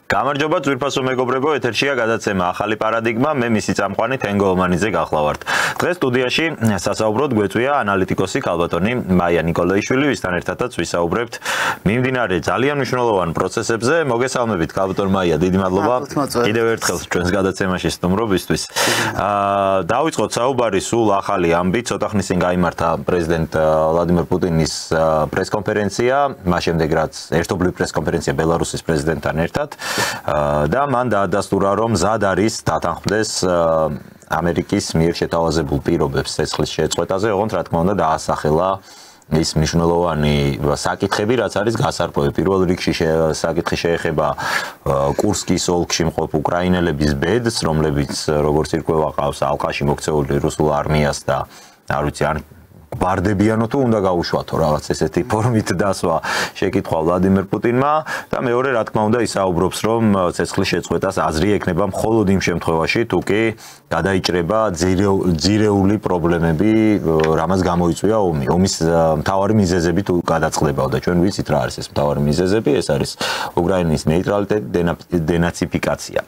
გამარჯობა ძვირფასო მეგობრებო, ეთერშია გადაცემა ახალი პარადიგმა, მე მისი წამყვანი თენგო ომანიძე გახლავართ. დღეს სტუდიაში სასაუბროდ გვეწვია ანალიტიკოსი ქალბატონი მაია ნიკოლაიშვილი, ვისთან ერთადაც ვისაუბრებთ მიმდინარე ძალიან მნიშვნელოვან პროცესებზე. მოგესალმებით ქალბატონ მაია, დიდი მადლობა კიდევ ერთხელ ჩვენს გადაცემაში სტუმრობისთვის. დავიწყოთ საუბარი სულ ახალი ამბით, ცოტა ხნის წინ გაიმართა პრეზიდენტ ვლადიმერ პუტინის პრესკონფერენცია, მას შემდეგ რაც ერთობლივ პრესკონფერენცია ბელარუსის პრეზიდენტთან ერთად. და მან დაადასტურა, რომ მზად არის დათანხმდეს ამერიკის მიერ შეთავაზებულ პირობებს ცეცხლის შეწყვეტაზე, ოღონდ რა თქმა უნდა დაასახელა ის მნიშვნელოვანი საკითხები, რაც არის გასარკვევი. პირველ რიგში საკითხი შეეხება კურსკის ოლქში მყოფ უკრაინელების ბედს, რომლებიც როგორც ირკვევა ყავს ალყაში მოქცეული რუსულ არმიას და არ ვიცი ან ბარდებიანო თუ უნდა გაუშვათო რაღაც ესეთი ფორმით დასვა შეკითხვა ვლადიმერ პუტინმა და მეორე რა თქმა უნდა ისაუბრობს რომ ცეცხლის შეწყვეტას აზრი ექნება მხოლოდ იმ შემთხვევაში თუ კი გადაიჭრება ძირეული პრობლემები რამაც გამოიწვია ომი. ომის მთავარი მიზეზები თუ გადაწყდებაო და ჩვენ ვიცით რა არის ეს მთავარი მიზეზები, ეს არის უკრაინის ნეიტრალიტეტი, დენაციფიკაცია.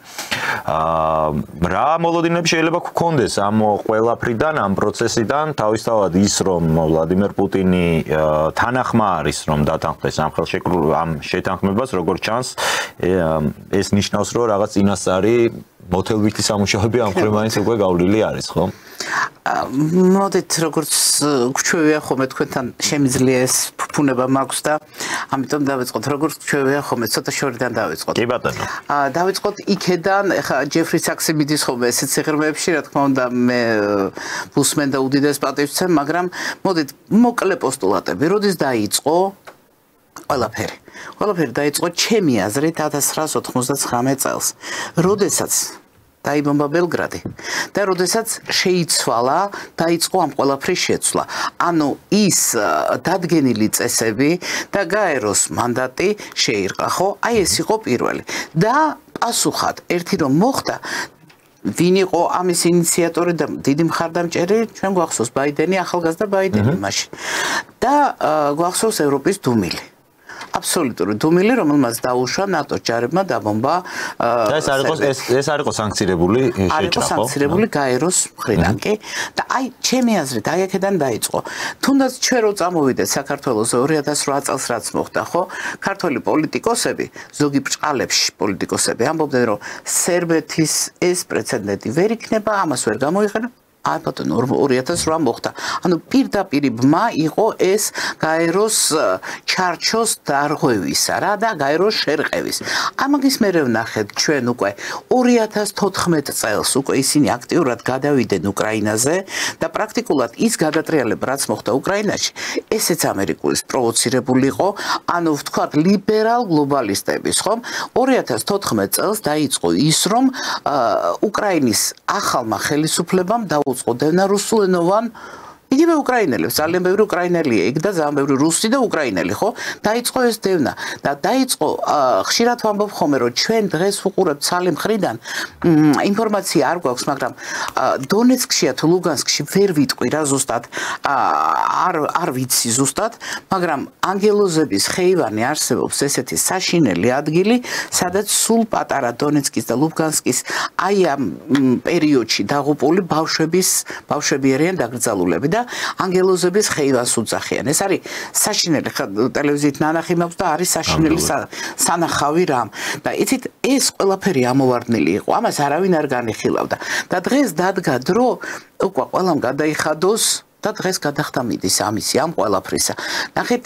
რა მოლოდინები შეიძლება გქონდეს ამ ყველაფრიდან, ამ პროცესიდან, თავისთავად ის რომ ვლადიმერ პუტინი თანახმა არის რომ დათანხმდეს ამ შეთანხმებას, როგორც ჩანს, ეს ნიშნავს რომ რაღაც წინასწარი მოთელვითი სამუშაოები ამ მხრივ მაინც უკვე გავლილი არის, ხო? მოდით როგორც გვჩვევია ხოლმე თქვენთან შემიძლია ეს ფუფუნება მაქვს და ამიტომ დავიწყოთ როგორც გვჩვევია ხოლმე ცოტა შორიდან დავიწყოთ. კი ბატონო. დავიწყოთ იქედან, ეხა ჯეფრი საქსი მიდის ხოლმე ესეთ სიღრმეებში, რა თქმა უნდა მე ბუსმენ და უდიდეს პატივს ვცემ, მაგრამ მოდით მოკლე პოსტულატები, როდის დაიწყო ყველაფერი. ყველაფერი დაიწყო ჩემი აზრით 1999 წელს, როდესაც დაიბომბა ბელგრადი და როდესაც შეიცვალა, დაიწყო ამ ყველაფრის შეცვლა. ანუ ის დადგენილი წესები და გაეროს მანდატი შეირყა, ხო? აი ეს იყო პირველი. და პასუხად ერთი რომ მოხდა ვინ იყო ამის ინიციატორი და დიდი მხარდამჭერი, ჩვენ გვახსოვს ბაიდენი, ახალგაზრდა ბაიდენი მაშინ. და გვახსოვს ევროპის დუმილი. აბსოლუტური დუმილი, რომელმაც დაუშვა ნატოს ჯარებმა დაბომბა და ეს არ იყო სანქცირებული შეჭრა, ხო? არ იყო სანქცირებული გაეროს მხრიდან, კი? და აი ჩემი აზრით, აი აქედან დაიწყო. თუნდაც ჩვენ რო წამოვიდეთ საქართველოს 2008 წელს რაც მოხდა, ხო? ქართველი პოლიტიკოსები, ზოგი ბრჭყალებში პოლიტიკოსები ამბობდნენ, რომ სერბეთის ეს პრეცედენტი ვერ იქნება, ამას ვერ გამოიყენა. აი ბატონო 2008 მოხდა. ანუ პირდაპირ ბმა იყო ეს გაეროს ჩარჩოს დარღვევისა რა და გაეროს შერყევის. ამაგის მერე ვნახეთ ჩვენ უკვე 2014 წელს უკვე ისინი აქტიურად გადავიდნენ უკრაინაზე და პრაქტიკულად ის გადატრიალება რაც მოხდა უკრაინაში, ესეც ამერიკულის პროვოცირებული იყო, ანუ ვთქვათ ლიბერალ გლობალისტების, ხომ? 2014 წელს დაიწყო ის რომ უკრაინის ახალმა ხელისუფლებამ უწყოდევნა რუსულენოვან იგივე უკრაინელებს, ძალიან ბევრი უკრაინელია იქ და ძალიან ბევრი რუსი და უკრაინელი, ხო? დაიწყო ეს დევნა და დაიწყო ხშირად ვამბობ ხოლმე, რომ ჩვენ დღეს ვუყურებთ ცალი მხრიდან ინფორმაცია არ გვაქვს, მაგრამ დონეცკში თუ ლუგანსკში ვერ ვიტყვი რა ზუსტად, არ ვიცი ზუსტად, მაგრამ ანგელოზების ხეივანი არსებობს ესეთი საშინელი ადგილი, სადაც სულ პატარა დონეცკის და ლუგანსკის აი ამ პერიოდში დაღუპული ბავშვები არიან დაკრძალულები და ანგელოზების ხეივანს უძახიან. ეს არის საშინელი ტელევიზიით ნანახი მაქვს და არის საშინელი სანახავი რამ. და იცით ეს ყველაფერი ამოვარდნილი იყო. ამას არავინ არ განიხილავდა. და დღეს დადგა დრო უკვე ყველამ გადაიხადოს და დღეს გადახდა მიდის ამისი ამ ყველაფრისა. ნახეთ,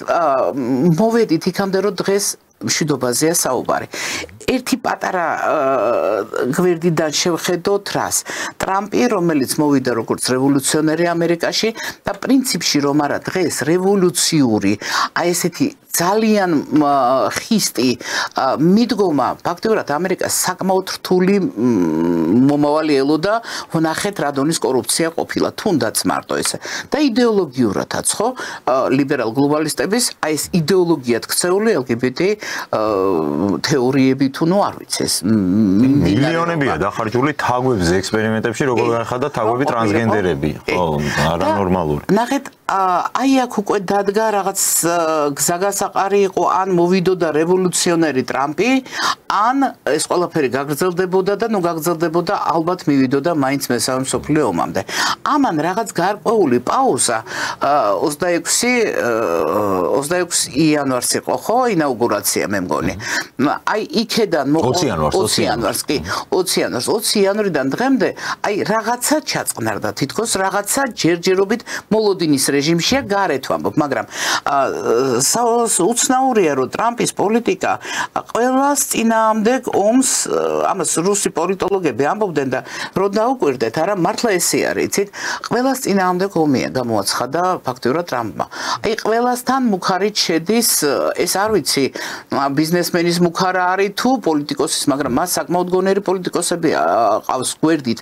მოვედით იქამდე რომ დღეს მშვიდობაზეა საუბარი. ერთი პატარა გვერდიდან შევხედოთ რას. ტრამპი, რომელიც მოვიდა როგორც რევოლუციონერი ამერიკაში და პრინციპში რომ არა დღეს რევოლუციური, აი ესეთი ძალიან ხისტი მიდგომა ფაქტობრივად ამერიკას საკმაოდ რთული მომავალი ელოდა, ვნახეთ რა დონის კორუფცია ყოფილა, თუნდაც მარტო ესე. და იდეოლოგიურადაც, ხო, ლიბერალ გლობალისტების აი ეს იდეოლოგიად ქცეული LGBT თეორიები თუ ნუ არ ვიცი ეს მილიონებია დახარჯული თაგვებზე ექსპერიმენტებში, როგორ განხდა თაგვები ტრანსგენდერები, ხო, არანორმალური. ნახეთ აი აქ უკვე დადგა რაღაც გზაგასაყარი იყო ან მოვიდოდა რევოლუციონერი ტრამპი ან ეს ყველაფერი გაგრძელდებოდა და ნუ გაგრძელდებოდა ალბათ მივიდოდა მაინც მესამე მსოფლიო ომამდე ამან რაღაც გარკვეული პაუზა 26 იანვარს იყო ხო ინაუგურაცია მე მგონი აი იქედან 20 იანვრიდან დღემდე აი რაღაცა ჩაწყნარდა თითქოს რაღაცა ჯერჯერობით მოლოდინის რეჟიმშია გარეთ ვამბობ მაგრამ უცნაურია რომ ტრამპის პოლიტიკა ყველას წინააღმდეგ ომს ამას რუსი პოლიტოლოგები ამბობდნენ და რო დაუკვირდეთ არა მართლა ესე არის იცით ყველას წინააღმდეგ ომია გამოაცხადა ფაქტიურად ტრამპმა აი ყველასთან მუხარით შედის ეს არ ვიცი ბიზნესმენის მუხარა არის თუ პოლიტიკოსის მაგრამ მას საკმაოდ გონერი პოლიტიკოსები ყავს გვერდით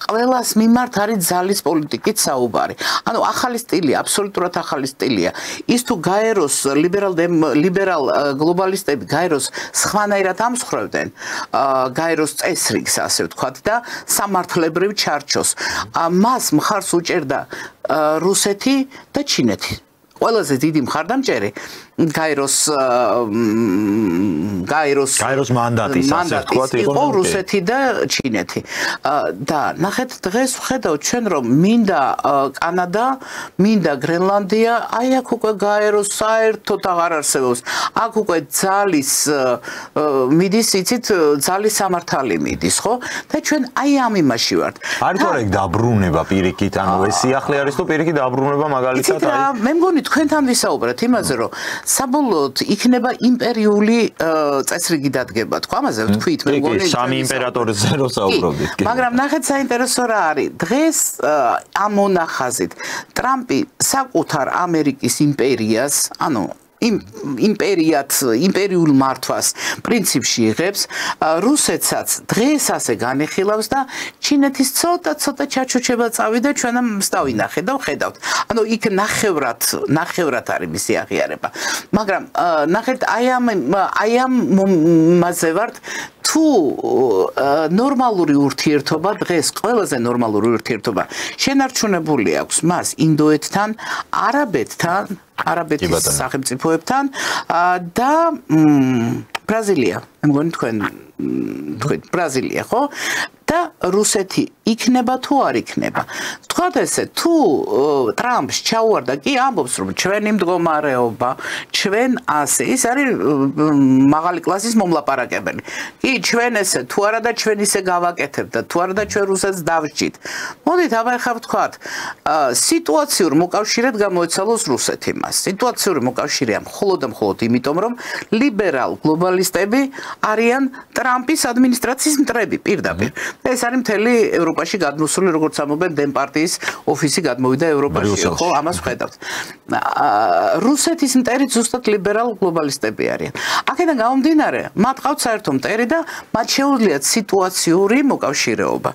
ყველას მიმართ არის ძალის პოლიტიკით საუბარი ანუ ახალი სტილი აბსოლუტურად ახალი სტილია ის თუ გაეროს ლიბერალ გლობალისტები გაეროს სხვანაირად ამსხრევდნენ გაეროს წესრიგს ასე ვთქვათ და სამართლებრივ ჩარჩოს მას მხარს უჭერდა რუსეთი და ჩინეთი ყველაზე დიდი მხარდამჭერი გაეროს მანდატის ასე ვთქვათ იყო რუსეთი და ჩინეთი და ნახეთ დღეს ვხედავთ ჩვენ რომ მინდა კანადა მინდა გრენლანდია აი აქ უკვე გაეროს საერთოდ აღარ არსებობს აქ უკვე ძალის მიდის იცით ძალის სამართალი მიდის ხო და ჩვენ აი ამ იმაში ვართ არის თუ არა ეგ დაბრუნება პირიქით ანუ ეს სიახლე არის თუ პირიქით დაბრუნება მაგალითად აი მე მგონი თქვენთან ვისაუბრეთ იმაზე რომ საბოლოოდ იქნება იმპერიული წესრიგი დადგება თქო ამაზე ვთქვით მე მგონი სამი იმპერატორზე რო საუბრობდით მაგრამ ნახეთ საინტერესო რა არის დღეს ამ მონახაზით ტრამპი საკუთარ ამერიკის იმპერიას ანუ იმპერიულ მართვას პრინციპში იღებს რუსეთსაც დღეს ასე განეხილავს და ჩინეთის ცოტა ჩაჩუჩება წავიდა ჩვენამ დავინახეთ და ვხედავთ ანუ იქ ნახევრად არის მისი აღიარება მაგრამ ნახეთ აი ამ მასზე ვართ თუ ნორმალური ურთიერთობა დღეს ყველაზე ნორმალური ურთიერთობა შენარჩუნებული აქვს მას ინდოეთთან არაბეთის სახელმწიფოებთან და ბრაზილია მე მგონი თქვენ ბრაზილია ხო და რუსეთი იქნება თუ არ იქნება თქვათ ესე თუ ტრამპს ჩაუვარდა კი ამბობს რომ ჩვენი მდგომარეობა ჩვენ ასე ის არის მაღალი კლასის მომლაპარაკებელი კი ჩვენ ესე თუ არა და ჩვენ ისე გავაკეთებთ და თუ არა და ჩვენ რუსეთს დავსჯით მოდით აბა ვთქვათ სიტუაციურ მოკავშირედ გამოეცალოს რუსეთი მას სიტუაციური მოკავშირეა მხოლოდ და მხოლოდ იმიტომ რომ ლიბერალ გლობალისტები არიან ტრამპის ადმინისტრაციის მტრები პირდაპირ ეს არის მთელი ევროპაში გადმოსული როგორც ამობენ დემპარტიის ოფისი გადმოვიდა ევროპაში ხო ამას ვხედავთ რუსეთის მტერი ზუსტად ლიბერალ გლობალისტები არიან აქედან გამომდინარე მათ ყავთ საერთო მტერი და მათ შეუძლიათ სიტუაციური მოკავშირეობა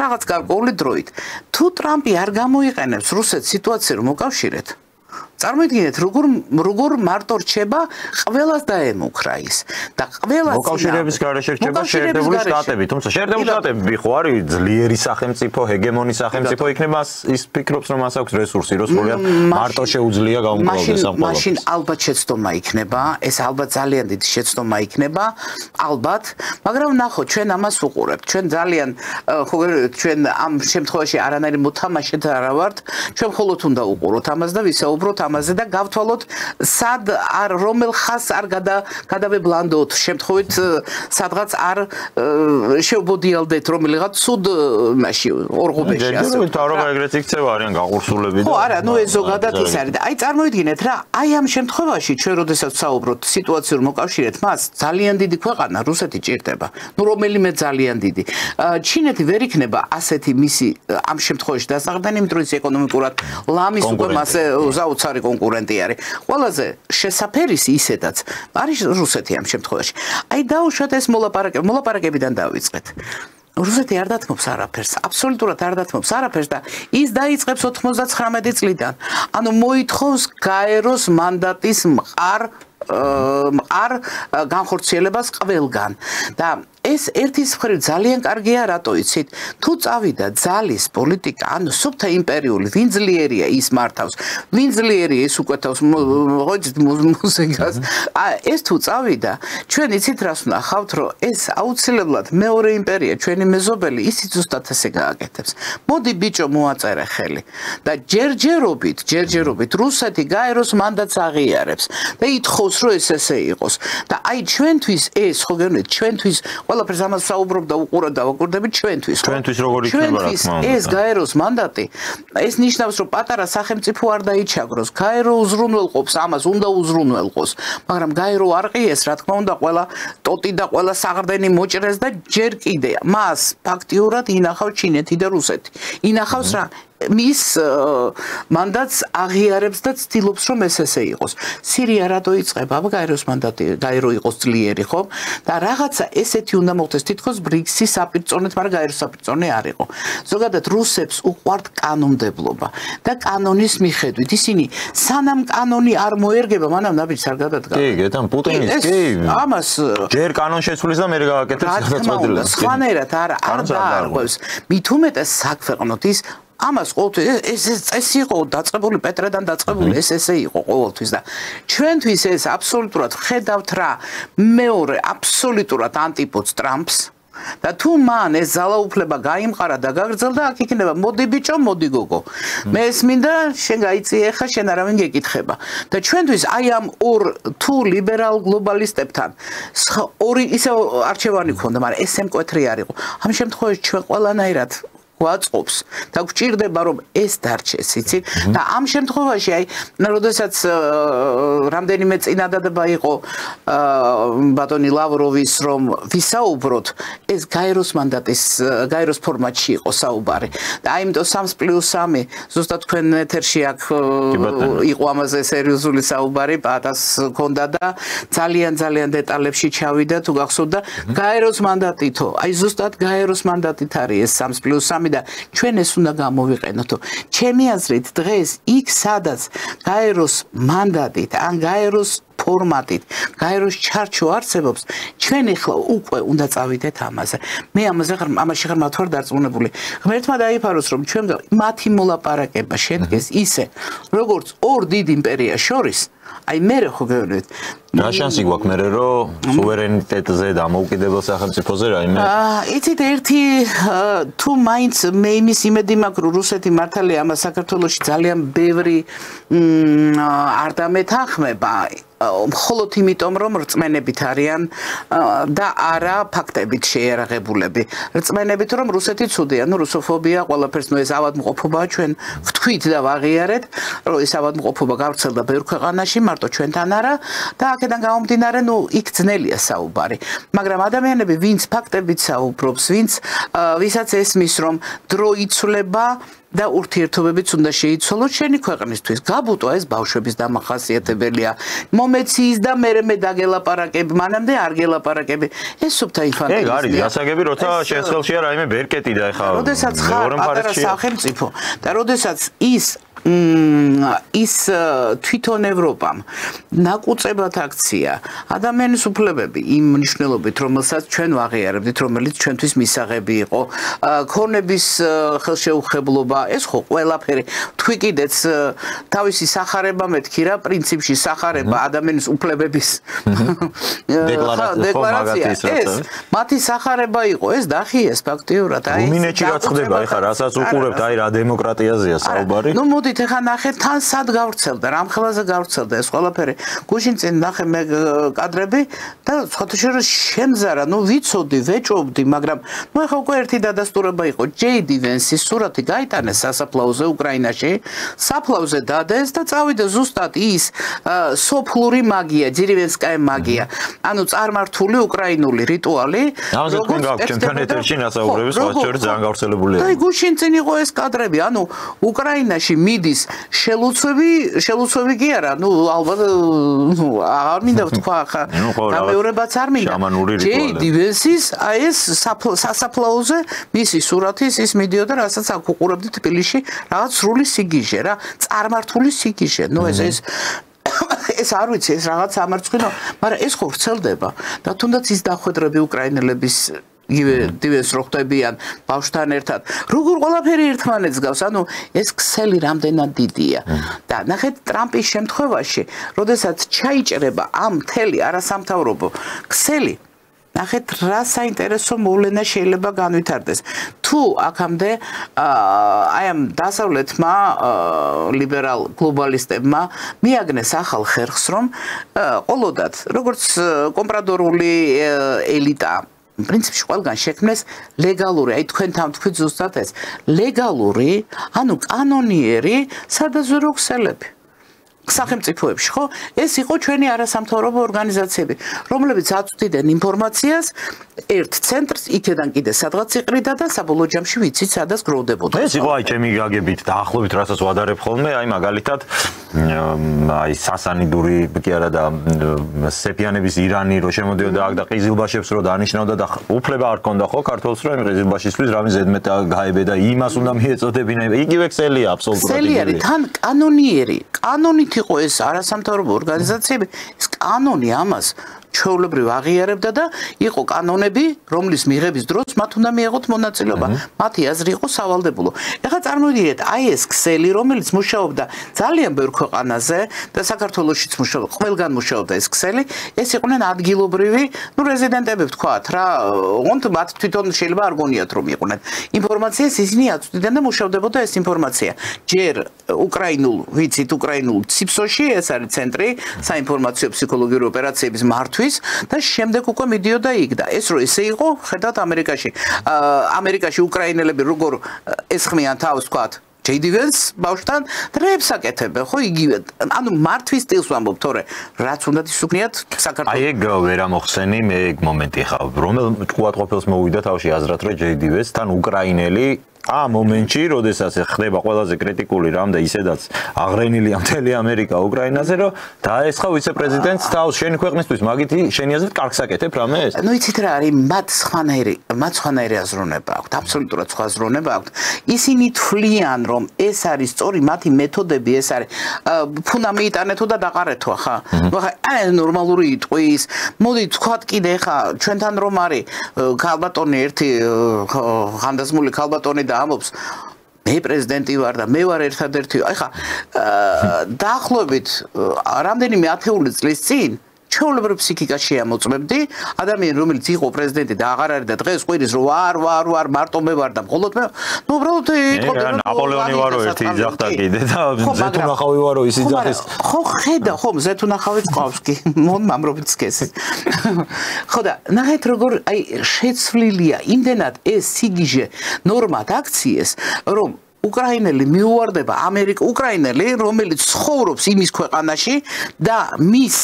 რაღაც გარკვეული დროით თუ ტრამპი არ გამოიყენებს რუსეთს სიტუაციურ მოკავშირედ წარმოიდგინეთ როგორ მარტო რჩება ყველას დაემუქრა ის და ყველას მოკავშირეების გარეშე რჩება შეერთებული შტატები თუმცა შეერთებული შტატები ხო არის ძლიერი სახელმწიფო ჰეგემონი სახელმწიფო იქნება ის ფიქრობს რომ მას აქვს რესურსი რომ სრულიად მარტო შეუძლია გაუმკლავდეს ამ ყველაფერს მაშინ ალბათ შეცდომა იქნება ეს ალბათ ძალიან დიდი შეცდომა იქნება ალბათ მაგრამ ნახო ჩვენ ამას უყურებთ ჩვენ ძალიან ხო ჩვენ ამ შემთხვევაში არანაირი მოთამაშედ არა ვართ ჩვენ მხოლოდ უნდა უყუროთ ამას და ვისაუბროთ ამაზე და გავთვალოთ სად არ რომელ ხაზს არ გადავებლანდოთ შემთხვევით სადღაც არ შევბოდიალდეთ რომელიღაც სუდ მაშინ ორღუბეში ასე ჯერ თავრობა ეგრეთ იქცევა არიან გაყურსულები და ხო არა ნუ ეს ზოგადად ის არის და აი წარმოიდგინეთ რა აი ამ შემთხვევაში ჩვენ როდესაც საუბრობთ სიტუაციურ მოკავშირედ მას ძალიან დიდი ქვეყანა რუსეთი ჭირდება ნუ რომელიმე ძალიან დიდი ჩინეთი ვერ იქნება ასეთი მისი ამ შემთხვევაში დასაყრდენი იმიტომ ის ეკონომიკურად ლამის უკვე მასე საოცარი კონკურენტი არის ყველაზე შესაფერისი ისედაც არის რუსეთი ამ შემთხვევაში აი დაუშვათ ეს მოლაპარაკებიდან დავიწყეთ რუსეთი არ დათმობს არაფერს აბსოლუტურად არ დათმობს არაფერს და ის დაიწყებს 99 წლიდან ანუ მოითხოვს გაეროს მანდატის მყარ განხორციელებას ყველგან და ეს ერთის მხრივ ძალიან კარგია, რატო იცით? თუ წავიდა ძალის პოლიტიკა, ანუ სუფთა იმპერიული, ვინ ძლიერია ის მართავს, ვინ ძლიერია ის უკვეთავს მუსიკას. ეს თუ წავიდა, ჩვენ იცით რას ვნახავთ, რომ ეს აუცილებლად მეორე იმპერია, ჩვენი მეზობელი, ისიც ზუსტად ასე გააკეთებს. მოდი ბიჭო მოაწერე ხელი და ჯერჯერობით რუსეთი გაეროს მანდატს აღიარებს და ითხოვს რომ ეს ესე იყოს და აი ჩვენთვის ეს ხო გეუბნებით ჩვენთვის ყველაფერს ამას საუბრობ და უყურებ და ვაკურდებით ჩვენთვის როგორ იქნება რა თქმა უნდა ეს გაეროს მანდატი ეს ნიშნავს რომ პატარა სახელმწიფო არ დაიჩაგროს გაერო უზრუნველყოფს ამას უნდა უზრუნველყოს მაგრამ გაერო არ ყიეს რა თქმა უნდა ყველა ტოტი და ყველა საღრდენი მოჭრეს და ჯერ კიდე მას ფაქტიურად ინახავს ჩინეთი და რუსეთი ინახავს რა მის მანდატს აღიარებს და ცდილობს რომ ეს ესე იყოს. სირია რატო იწყება? აბა გაეროს მანდატი, გაერო იყოს ძლიერი, ხო? და რაღაცა ესეთი უნდა მოხდეს თითქოს ბრიქსის საპირწონეთ, მაგრამ გაეროს საპირწონე არ იყო. ზოგადად რუსებს უყვართ კანონმდებლობა და კანონის მიხედვით ისინი სანამ კანონი არ მოერგება, მანამ ნაბიჯს არ გადადგა. კი, გეტან პუტინის კი. ამას ჯერ კანონს შეცვლის და მე გააკეთებს სახელმწიფოს. სხვანაირად არ დაარღვევს. მით უმეტეს საქვეყნოთ ის ამას ყოველთვის ეს წესი იყო დაწყებული პეტრედან დაწყებული ეს ესე იყო ყოველთვის და ჩვენთვის ეს აბსოლუტურად ხედავთ რა მეორე აბსოლუტურად ანტიპოდს ტრამპს და თუ მან ეს ძალაუფლება გაიმყარა და გაგრძელდა აქ იქნება მოდი ბიჭო მოდი გოგო მე ეს მინდა შენ გაიწიე ხა შენ არავინ გეკითხება და ჩვენთვის აი ამ ორ თუ ლიბერალ გლობალისტებთან ორი ისე არჩევანი ქონდა მაგრამ ეს მკვეთრი არ იყო ამ შემთხვევაში ჩვენ ყველანაირად გვაწყობს და გვჭირდება რომ ეს დარჩეს იცით და ამ შემთხვევაში აი როდესაც რამდენიმე წინადადება იყო ბატონი ლავროვის რომ ვისაუბროთ ეს გაეროს მანდატის გაეროს ფორმატში იყო საუბარი და აიმიტომ 3+3 ზუსტად თქვენ ეთერში აქ იყო ამაზე სერიოზული საუბარი პატას ქონდა და ძალიან დეტალებში ჩავიდა თუ გახსოვდა გაეროს მანდატითო აი ზუსტად გაეროს მანდატით არის ეს 3+3 და ჩვენ ეს უნდა გამოვიყენოთ. ჩემი აზრით დღეს იქ სადაც გაეროს მანდატით ან გაეროს ფორმატით გაეროს ჩარჩო არსებობს ჩვენ ახლა უკვე უნდა წავიდეთ ამაზე. მე ამაში ხარ მათ ვარ დარწმუნებული. ღმერთმა დაიფაროს რომ ჩვენ მათი მოლაპარაკება შედგეს ისე როგორც ორ დიდ იმპერიას შორის აი მე ხო გეუბნებით რა შანსი გვაქვს მე რომ სუვერენიტეტზე და მოუკიდებელ სახელმწიფოზე რაიმე იცით ერთი თუ მაინც მე იმის იმედი მაქვს რომ რუსეთი მართალია ამას საქართველოში ძალიან ბევრი არ დამეთანხმება მხოლოდ იმიტომ რომ რწმენებით არიან და არა ფაქტებით შეიარაღებულები რწმენებით რომ რუსეთი ცუდია ნუ რუსოფობია ყველაფერს ნუ ეს ავადმყოფობაა ჩვენ ვთქვით და ვაღიარეთ რომ ეს ავადმყოფობა გავრცელდა ბევრ ქვეყანაში მარტო ჩვენთან არა და აქედან გამომდინარე ნუ იქ ძნელია საუბარი მაგრამ ადამიანები ვინც ფაქტებით საუბრობს ვინც ვისაც ესმის რომ დრო იცვლება და ურთიერთობებიც უნდა შეიცვალოს შენი ქვეყნისთვის. გაბუტო ეს ბავშვების დამახასიათებელია. მომეციის და მე დაგელაპარაკები, მანამდე არ გელაპარაკები. ეს სუფთა ინფანტილიზმია. ეგ არის გასაგები, როცა შეცელშია რაიმე ბერკეტი და ეხა როდესაც ხარ პატარა სახელმწიფო და როდესაც ის თვითონ ევროპამ ნაკუწებად აქცია ადამიანის უფლებები იმ მნიშვნელობით რომელსაც ჩვენ ვაღიარებდით რომელიც ჩვენთვის მისაღები იყო ქონების ხელშეუხებლობა ეს ხო ყველაფერი თქვი კიდეც თავისი სახარება მეთქი რა პრინციპში სახარება ადამიანის უფლებების დეკლარაცია ეს მათი სახარება იყო ეს დახიეს ფაქტიურად აი რუმინეთში რაც ხდება ეხლა რასაც უყურებთ აი რა დემოკრატიაზეა საუბარი ნუ მოდით ეხლა ნახეთ თან სად გავრცელდა რამ ხელაზე გავრცელდა ეს ყველაფერი გუშინ წინ ნახე მე კადრები და სხვათაშორის რომ შემზარა ნუ ვიცოდი ვეჭობდი მაგრამ ნუ ეხლა უკვე ერთი დადასტურება იყო ჯეიდი ვენსის სურათი გაიტანეს სასაფლაოზე უკრაინაში საფლავზე დადეს და წავიდა ზუსტად ის სოფლური მაგია ჯირივენსკაია მაგია ანუ წარმართული უკრაინული რიტუალი ამაზე თქვენ გაქვთ ჩემთან ეთერში ნასაუბრები სხვა შორის ძალიან გავრცელებულია და გუშინ წინ იყო ეს კადრები ანუ უკრაინაში მიდის შელუცვები კი არა ნუ ალბათ არ მინდა ვთქვა ხა გამეორებაც არ მინდა ჯეიდი ვენსის აი ეს სასაფლაოზე მისი სურათის ის მიდიოდა რასაც აქ უყურებდი თბილისში რაღაც სრული სიგიჟე რა წარმართული სიგიჟე ნუ ეს ეს არ ვიცი, ეს რაღაც ამარცხინო, მაგრამ ეს ხო ვრცელდება და თუნდაც ის დახვედრები უკრაინელების ივეს რო ხდებიან ბავშვთან ერთად. როგორ ყველაფერი ერთმანეთს გავს, ანუ ეს ქსელი რამდენად დიდია. და ნახეთ ტრამპის შემთხვევაში, როდესაც ჩაიჭრება ამ მთელი არასამთავრობო ქსელი, ნახეთ რა საინტერესო მოვლენა შეიძლება განვითარდეს. თუ აქამდე აი ამ დასავლეთმა ლიბერალ გლობალისტებმა მიაგნეს ახალ ხერხს, რომ ყოლოდათ როგორც კომპრადორული ელიტა პრინციპში ყველგან შექმნეს ლეგალური, აი თქვენთან თქვით ზუსტად ეს ლეგალური, ანუ კანონიერი სადაზვერვო ქსელები. სახელმწიფოებში, ხო? ეს იყო ჩვენი არასამთავრობო ორგანიზაციები, რომლებიც აწვდიდნენ ინფორმაციას ერთ ცენტრს, იქედან კიდე სადღაც იყრიდა და საბოლოო ჯამში ვიცით, სადაც გროვდებოდა. ეს იყო აი ჩემი გაგებით დაახლოებით, რასაც ვადარებ ხოლმე, აი მაგალითად აი სასანიდური კი არა და სეფიანების ირანი რო შემოდიოდა აქ და ყიზილბაშებს რო დანიშნავდა და უფლება არ ჰქონდა ხო ქართულს რომ ყიზილბაშისთვის რამე ზედმეტ გაებე და იმას უნდა მიეწოდებინა. იგივე ქსელია აბსოლუტურად. ქსელი არის თან კანონიერი, კანონით იყო ეს არასამთავრობო ორგანიზაციები, ეს კანონი ამას ჩვეულებრივ აღიარებდა და იყო კანონები, რომლის მიღების დროს მათ უნდა მიეღოთ მონაწილეობა. მათი აზრი იყო სავალდებულო. ეხლა წარმოვიდგინეთ, აი ეს ქსელი, რომელიც მუშაობდა ძალიან ბევრ ქვეყანაზე და საქართველოშიც მუშაობდა, ყველგან მუშაობდა ეს ქსელი, ეს იყვნენ ადგილობრივი, ნუ რეზიდენტები ვთქვათ რა, ოღონდ მათ თვითონ შეიძლება არ გონიათ რომ იყვნენ. ინფორმაციას ისინი აწვდიდნენ და მუშავდებოდა ეს ინფორმაცია. ჯერ უკრაინულ, ვიცით, უკრაინულ ციფსოში, ეს არის ცენტრი საინფორმაციო ფსიქოლოგიური ოპერაციების მართვის და შემდეგ უკვე მიდიოდა იქ და ეს რო ესე იყო, ხედავთ ამერიკაში უკრაინელები როგორ ესხმიან თავს, თქვათ, JD Vance ბავშვთან დროებს აკეთებენ, ხო იგივე. ანუ მართვის სტილს ვამბობ, თორე რაც უნდათ ისუკნიათ საქართველოს. აი ეგ ვერ ამოხსენი მე ეგ მომენტი ხა, რომელ ჭკუატყოფილს მოვიდა თავში აზრად, რომ JD Vance-თან უკრაინელი ამ მომენტში, როდესაც ხდება ყველაზე კრიტიკული რამ და ისედაც აღრენილია მთელი ამერიკა უკრაინაზე, რომ დაესხა ვიცე-პრეზიდენტს თავს შენი ქვეყნისთვის, მაგითი შენი აზრით კარგს აკეთებ რამე ეს? ნუ იცით რა არის, მათ სხვანაირი აზროვნება აქვთ, აბსოლუტურად სხვა აზროვნება აქვთ. ისინი თვლიან, რომ ეს არის სწორი მათი მეთოდები, ეს არის ფუნა მიიტანეთო და დაყარეთო, ხა? ნუ ხა აი ნორმალური იტყვის. მოდი თქვათ კიდე ხა ჩვენთან რომ არის ქალბატონი ერთი ხანდაზმული ქალბატონი და ამობს მე პრეზიდენტი ვარ და მე ვარ ერთადერთი. აი ხა დაახლოებით რამდენიმე ათეული წლის წინ ჩვეულებრივ ფსიქიკას შეამოწმებდი ადამიანი რომელიც იყო პრეზიდენტი და აღარ არის და დღეს ყვირის რომ ვარ მარტო მე ვარ და მხოლოდ მე ნუ უბრალოდ იტყობენ რომ ნაპოლეონი ვარო ერთი იძახდა კიდე და ზეთუნახავი ვარო ის იძახის ხო ხედა ხო ზეთუნახავი ყავს კი მომამრობით სქესი ხო და ნახეთ როგორ აი შეცვლილია იმდენად ეს სიგიჟე ნორმად აქციეს რომ უკრაინელი მიუვარდება უკრაინელი რომელიც ცხოვრობს იმის ქვეყანაში და მის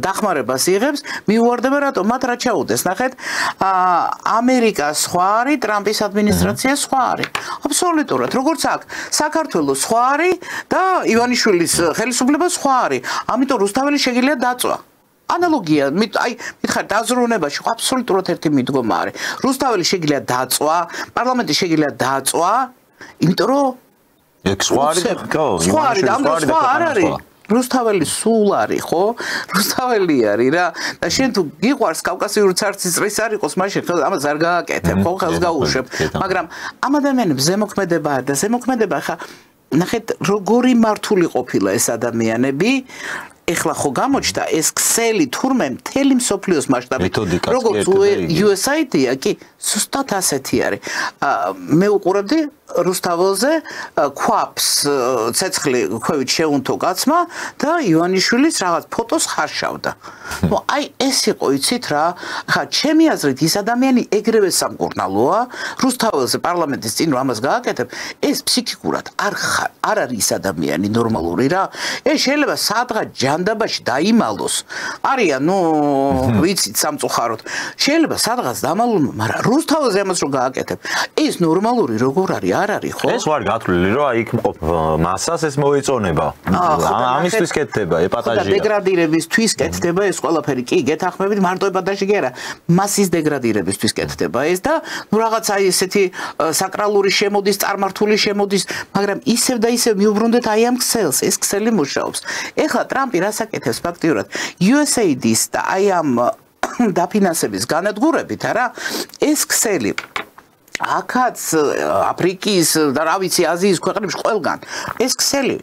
დახმარებას იღებს მიუვარდება რატომ მათ რა ჩაუდეს ნახეთ ამერიკა სხვა არის ტრამპის ადმინისტრაცია სხვა არის აბსოლუტურად როგორც აქ საქართველოს სხვა არის და ივანიშვილის ხელისუფლება სხვა არის ამიტომ რუსთაველი შეგიძლია დაწვა ანალოგია აი მითხარ დაზრუნებაში აბსოლუტურად ერთი მიდგომა არის რუსთაველი შეგიძლია დაწვა პარლამენტი შეგიძლია დაწვა იმიტომ რომ ეგ სხვა არის ხო სხვა არის და სხვა არ არის რუსთაველი სულ არის ხო რუსთაველი არის რა და შენ თუ გიყვარს კავკასიური ცარცის წრის არ იყოს მაშინ ხო ამას არ გააკეთებ ხო ხელს გაუშვებ მაგრამ ამ ადამიანებს ზემოქმედება და ზემოქმედება ხა ნახეთ როგორი მართული ყოფილა ეს ადამიანები ეხლა ხო გამოჩნდა ეს ქსელი თურმე მთელი მსოფლიოს მასშტაბით როგორც USAID-ია კი ზუსტად ასეთი არის მე უყურებდი რუსთაველზე ქვაფს ცეცხლი ქვევით შეუნთო კაცმა და ივანიშვილის რაღაც ფოტოს ხარშავდა ნუ აი ეს იყო იცით რა ხა ჩემი აზრით ის ადამიანი ეგრევე სამკურნალოა რუსთაველზე პარლამენტის წინ რომ ამას გააკეთებ ეს ფსიქიკურად არ არის ის ადამიანი ნორმალური რა ეს შეიძლება სადღაც ჯანდაბაში დაიმალოს არიან ნუ ვიცით სამწუხაროდ შეიძლება სადღაც დამალულმა მაგრამ რუსთაველზე ამას რომ გააკეთებ ეს ნორმალური როგორ არის არ არის, ხო? ეს ვარ გათვლილი, რომ აი იქ მყოფ მასას ეს მოეწონება. ამისთვის კეთდება, ეპატაჟია. და დეგრადირებისთვის კეთდება ეს ყველაფერი. კი, გეთახმებით, მარტო ეპატაჟი კი არა, მასის დეგრადირებისთვის კეთდება ეს და ნუ რაღაც აი ესეთი საკრალური შემოდის, წარმართული შემოდის, მაგრამ ისევ და ისევ მიუბრუნდეთ აი ამ ქსელს, ეს ქსელი მუშაობს. ეხლა ტრამპი რას აკეთებს ფაქტიურად? USAID-ის და აი ამ დაფინანსების განადგურებით, არა? ეს ქსელი აქაც აფრიკის და რა ვიცი აზიის ქვეყნებში ყველგან ეს ქსელი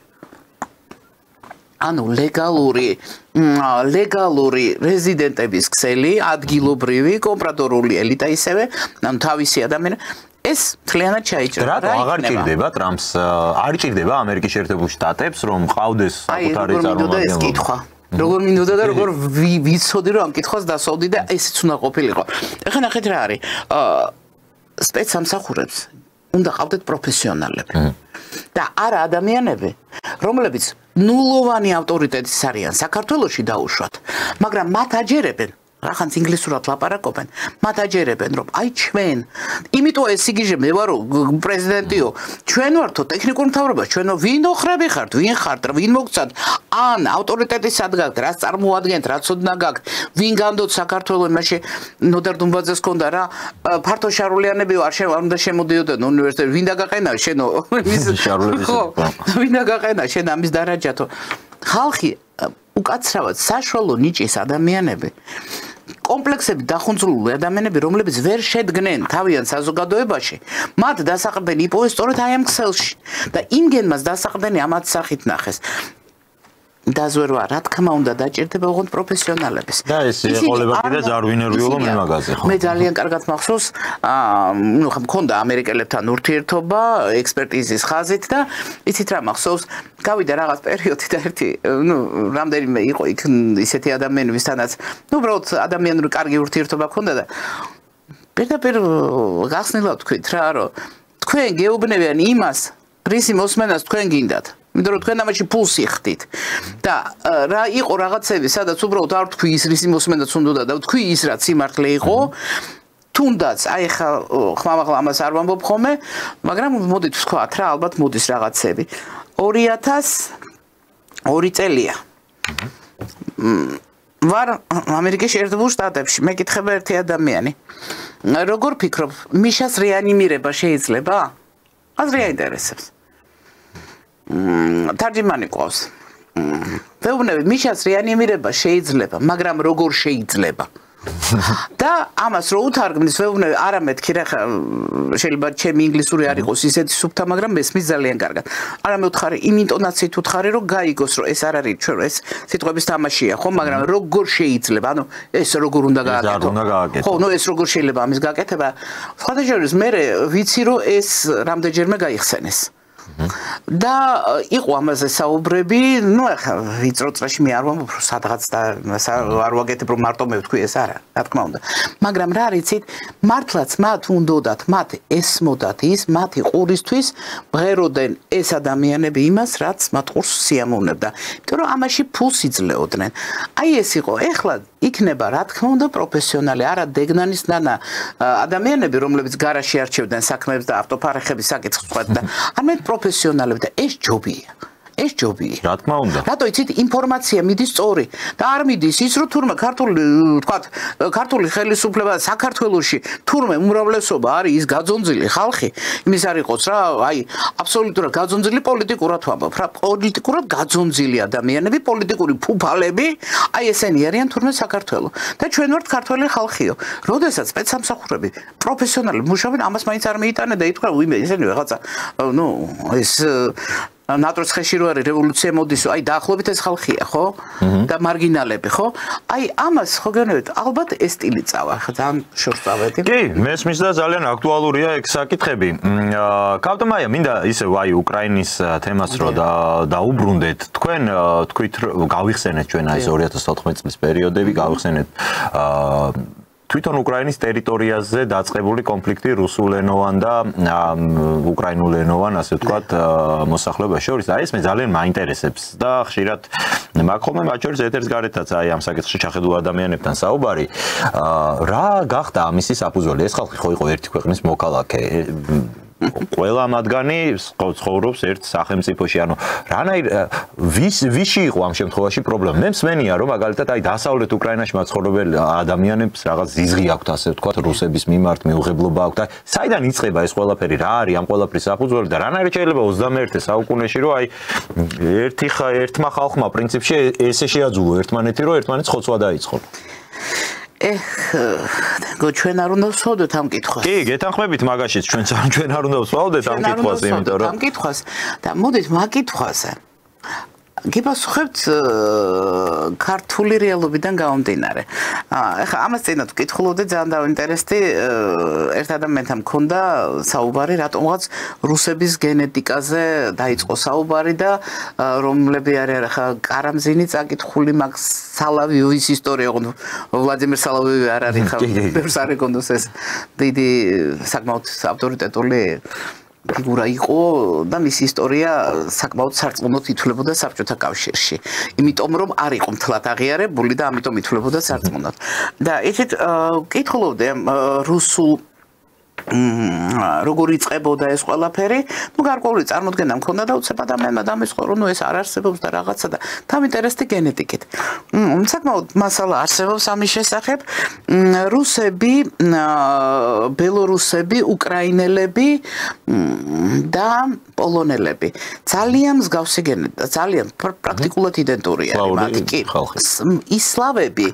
ანუ ლეგალური რეზიდენტების ქსელი, ადგილობრივი, კომპრატორული ელიტა ისევე, ანუ თავისი ადამიანი ეს მთლიანად ჩაიჭრა. რა აღარ ჭირდება ტრამპს, არ ჭირდება ამერიკის შეერთებულ შტატებს, რომ ყავდეს საკუთარი წარმომადგენლობა. როგორ მინდოდა და როგორ ვიცოდი რომ ამ კითხვას დასავდი და ესეც უნდა ყოფილიყო. ეხლა ნახეთ რა არის. სპეცსამსახურებს უნდა ყავდეთ პროფესიონალები. და არა ადამიანები, რომლებიც ნულოვანი ავტორიტეტის არიან საქართველოში დაუშვათ, მაგრამ მათ აჯერებენ რახანს ინგლისურად ლაპარაკობენ, მათ აჯერებენ, რომ აი ჩვენ, იმიტომ ეს სიგიჟე მე ვარო პრეზიდენტიო, ჩვენ ვართო ტექნიკურ მთავრობას, ჩვენ ვინ ოხრები ხართ, ვინ ხართ, ვინ მოგცათ, ან ავტორიტეტის ადგათ, რაც წარმოადგენთ, რაც ოდნა გაქვთ, ვინ განდოთ საქართველოს იმაში ნოდარ დუმბაძეს ქონდა რა, ფართო შარულიანები არ უნდა შემოდიოდნენ უნივერსიტეტში, ვინ დაგაყენა შენო მის შარულების ვინ დაგაყენა შენ ამის დარაჯათო. ხალხი უკაცრავად საშუალო ნიჭის ადამიანები კომპლექსები დახუნწულული ადამიანები, რომლებიც ვერ შედგნენ თავიანთ საზოგადოებაში, მათ დასაყრდენი იპოვეს სწორედ აი ამ ქსელში და იმგენმაც დასაყრდენი ამათ სახით ნახეს. დაზვერვა, რა თქმა უნდა, დაჭირდება ოღონდ პროფესიონალების. და ეს ეყოლება კიდე ზარვინერვიულო მემაგაზე ხო? მე ძალიან კარგად მახსოვს, ნუ მქონდა ამერიკელებთან ურთიერთობა, ექსპერტიზის ხაზით და იცით რა მახსოვს, გავიდა რაღაც პერიოდი და ერთი, ნუ რამდენიმე იყო იქ ისეთი ადამიანი, ვისთანაც, ნუ უბრალოდ ადამიანური კარგი ურთიერთობა ქონდა და პირდაპირ გახსნილად თქვით რა, რომ თქვენ გეუბნებიან იმას, რისი მოსმენას თქვენ გინდათ. იმიტომ რომ თქვენ ამაში ფულს იხდით და რა იყო რაღაცები, სადაც უბრალოდ არ თქვი ის რის მოსმენაც უნდა და თქვი ის რაც სიმართლე იყო, თუნდაც აი ხა ხმამაღლა ამას არ ვამბობ ხოლმე, მაგრამ მოდით ვთქვათ რა, ალბათ მოდის რაღაცები. 2002 წელია. ვარ ამერიკის შეერთებულ შტატებში, მეკითხება ერთი ადამიანი. როგორ ფიქრობ, მიშას რეანიმირება შეიძლება? აზრი აინტერესებს. თარჯიმანი ყავს. ვეუბნები, მიშას რეანიმირება შეიძლება, მაგრამ როგორ შეიძლება? და ამას რო უთარგმნის, ვეუბნები, არა მეთქი რა ხა შეიძლება ჩემი ინგლისური არ იყოს ისეთი სუფთა, მაგრამ მესმის ძალიან კარგად. არა მე ვთხარი, იმ ინტონაციით ვთხარი, რომ გაიგოს, რომ ეს არ არის ჩვენ ეს სიტყვების თამაშია, ხო, მაგრამ როგორ შეიძლება? ანუ ეს როგორ უნდა გააკეთო? ხო, ნუ ეს როგორ შეიძლება ამის გაკეთება? სხვადასხვა მე ვიცი, რომ ეს რამდენჯერმე გაიხსენეს. და იყო ამაზე საუბრები, ნუ ახლა ვიწრო წრეში მე არ ვამბობ, რომ სადღაც და არ ვაგეთებ, რომ მარტო მე ვთქვი ეს არა, რა თქმა უნდა. მაგრამ რა არიცით, მართლაც მათ უნდათ, მათ ესმოდათ ის, მათი ყურისთვის მღეროდნენ ეს ადამიანები იმას, რაც მათ ყურს სიამოვნებდა. იმიტომ რომ ამაში ფულს იძლეოდნენ. აი ეს იყო, ეხლა იქნება რა თქმა უნდა პროფესიონალი, არა დეგნანის ნანა ადამიანები, რომლებიც გარაში არჩევდნენ საქმეებს და ავტოფარეხების საკითხს ვთქვათ და არამედ პროფესიონალები და ეს ჯობია. ეს ჯობია. რა თქმა უნდა. რატო იცით ინფორმაცია მიდის სწორი და არ მიდის ის რომ თურმე ქართული ხელისუფლება საქართველოში თურმე უმრავლესობა არის ის გაძონძილი ხალხი, იმის არ იყოს რა, აი აბსოლუტურად გაძონძილი პოლიტიკურად ვამბობ, რა პოლიტიკურად გაძონძილი ადამიანები, პოლიტიკური ფუფალები, აი ესენი არიან თურმე საქართველო. და ჩვენ ვართ ქართველი ხალხიო. როდესაც სპეცსამსახურები პროფესიონალი მუშაობენ, ამას მაინც არ მიიტანენ და ითქვა, უიმე ესენი რაღაცა, ნუ ეს ნატოს ხეში რო არის რევოლუცია მოდის, აი დაახლოებით ეს ხალხია, ხო? და მარგინალები, ხო? აი ამას ხო გენებით, ალბათ ეს სტილი წავა, ხა ძალიან შორს წავედი. კი, მესმის და ძალიან აქტუალურია ეგ საკითხები. კავტომაია, მინდა ისევ აი უკრაინის თემას რო დაუბრუნდეთ. თქვენ თქვით გავიხსენეთ ჩვენ აი 2014 წლის პერიოდები, გავიხსენეთ თვითონ უკრაინის ტერიტორიაზე დაწყებული კონფლიქტი რუსულენოვან და უკრაინულენოვან, ასე ვთქვათ, მოსახლეობას შორის. აი ეს მე ძალიან მაინტერესებს და ხშირად მაგ ხოლმე მათ შორის ეთერს გარეთაც აი ამ საკითხში ჩახედულ ადამიანებთან საუბარი. რა გახდა ამისი საფუძველი? ეს ხალხი ხო იყო ერთი ქვეყნის მოქალაქე. ყველა მათგანი ცხოვრობს ერთ სახელმწიფოში. ანუ რანაირ ვიში იყო ამ შემთხვევაში პრობლემა? მე მსმენია რომ მაგალითად აი დასავლეთ უკრაინაში მაცხოვრებელ ადამიანებს რაღაც ზიზღი აქვთ ასე ვთქვათ რუსების მიმართ მიუღებლობა აქვთ. აი საიდან იწყება ეს ყველაფერი? რა არის ამ ყველაფრის საფუძველი და რანაირად შეიძლება 21 საუკუნეში რომ აი ერთმა ხალხმა პრინციპში ესე შეაძულო ერთმანეთი რომ ერთმანეთს ხოცვა დაიწყო. ჩვენ არ უნდა ვსვავდეთ ამ კითხვას. კი, გეთანხმებით მაგაშიც ჩვენ არ უნდა ვსვავდეთ ამ კითხვას, იმიტომ რომ ამ კითხვას და მოდით მაგ კითხვაზე გიპასუხებთ ქართული რეალობიდან გამომდინარე. ეხლა ამას წინათ ვკითხულობდი ძალიან დაინტერესდი ერთ ადამიანთან მქონდა საუბარი რატომღაც რუსების გენეტიკაზე დაიწყო საუბარი და რომლები არის ახლა კარამზინი წაკითხული მაგ სალავიოვის ისტორია ყო ვლადიმერ სალავიოვი არ არის ხა ბევრს არ ეკონდოს ეს დიდი საკმაოდ ავტორიტეტული ფიგურა იყო და მისი ისტორია საკმაოდ სარწმუნოდ ითვლებოდა საბჭოთა კავშირში. იმიტომ რომ არ იყო მთლად აღიარებული და ამიტომ ითვლებოდა სარწმუნოდ. და ესეთ კითხულობდი რუსულ როგორ იწყებოდა ეს ყველაფერი, ну გარკვეული წარმოდგენა მქონდა და უცებ ადამიანმა დამეწყო რომ ეს არ არსებობს და რაღაცა და თავინტერესდი გენეტიკით. საკმაოდ მასალა არსებობს ამის შესახებ. რუსები, ბელორუსები, უკრაინელები და პოლონელები ძალიან მსგავსი გენეტიკა, ძალიან პრაქტიკულად იდენტურია მათი კი. ისლავები,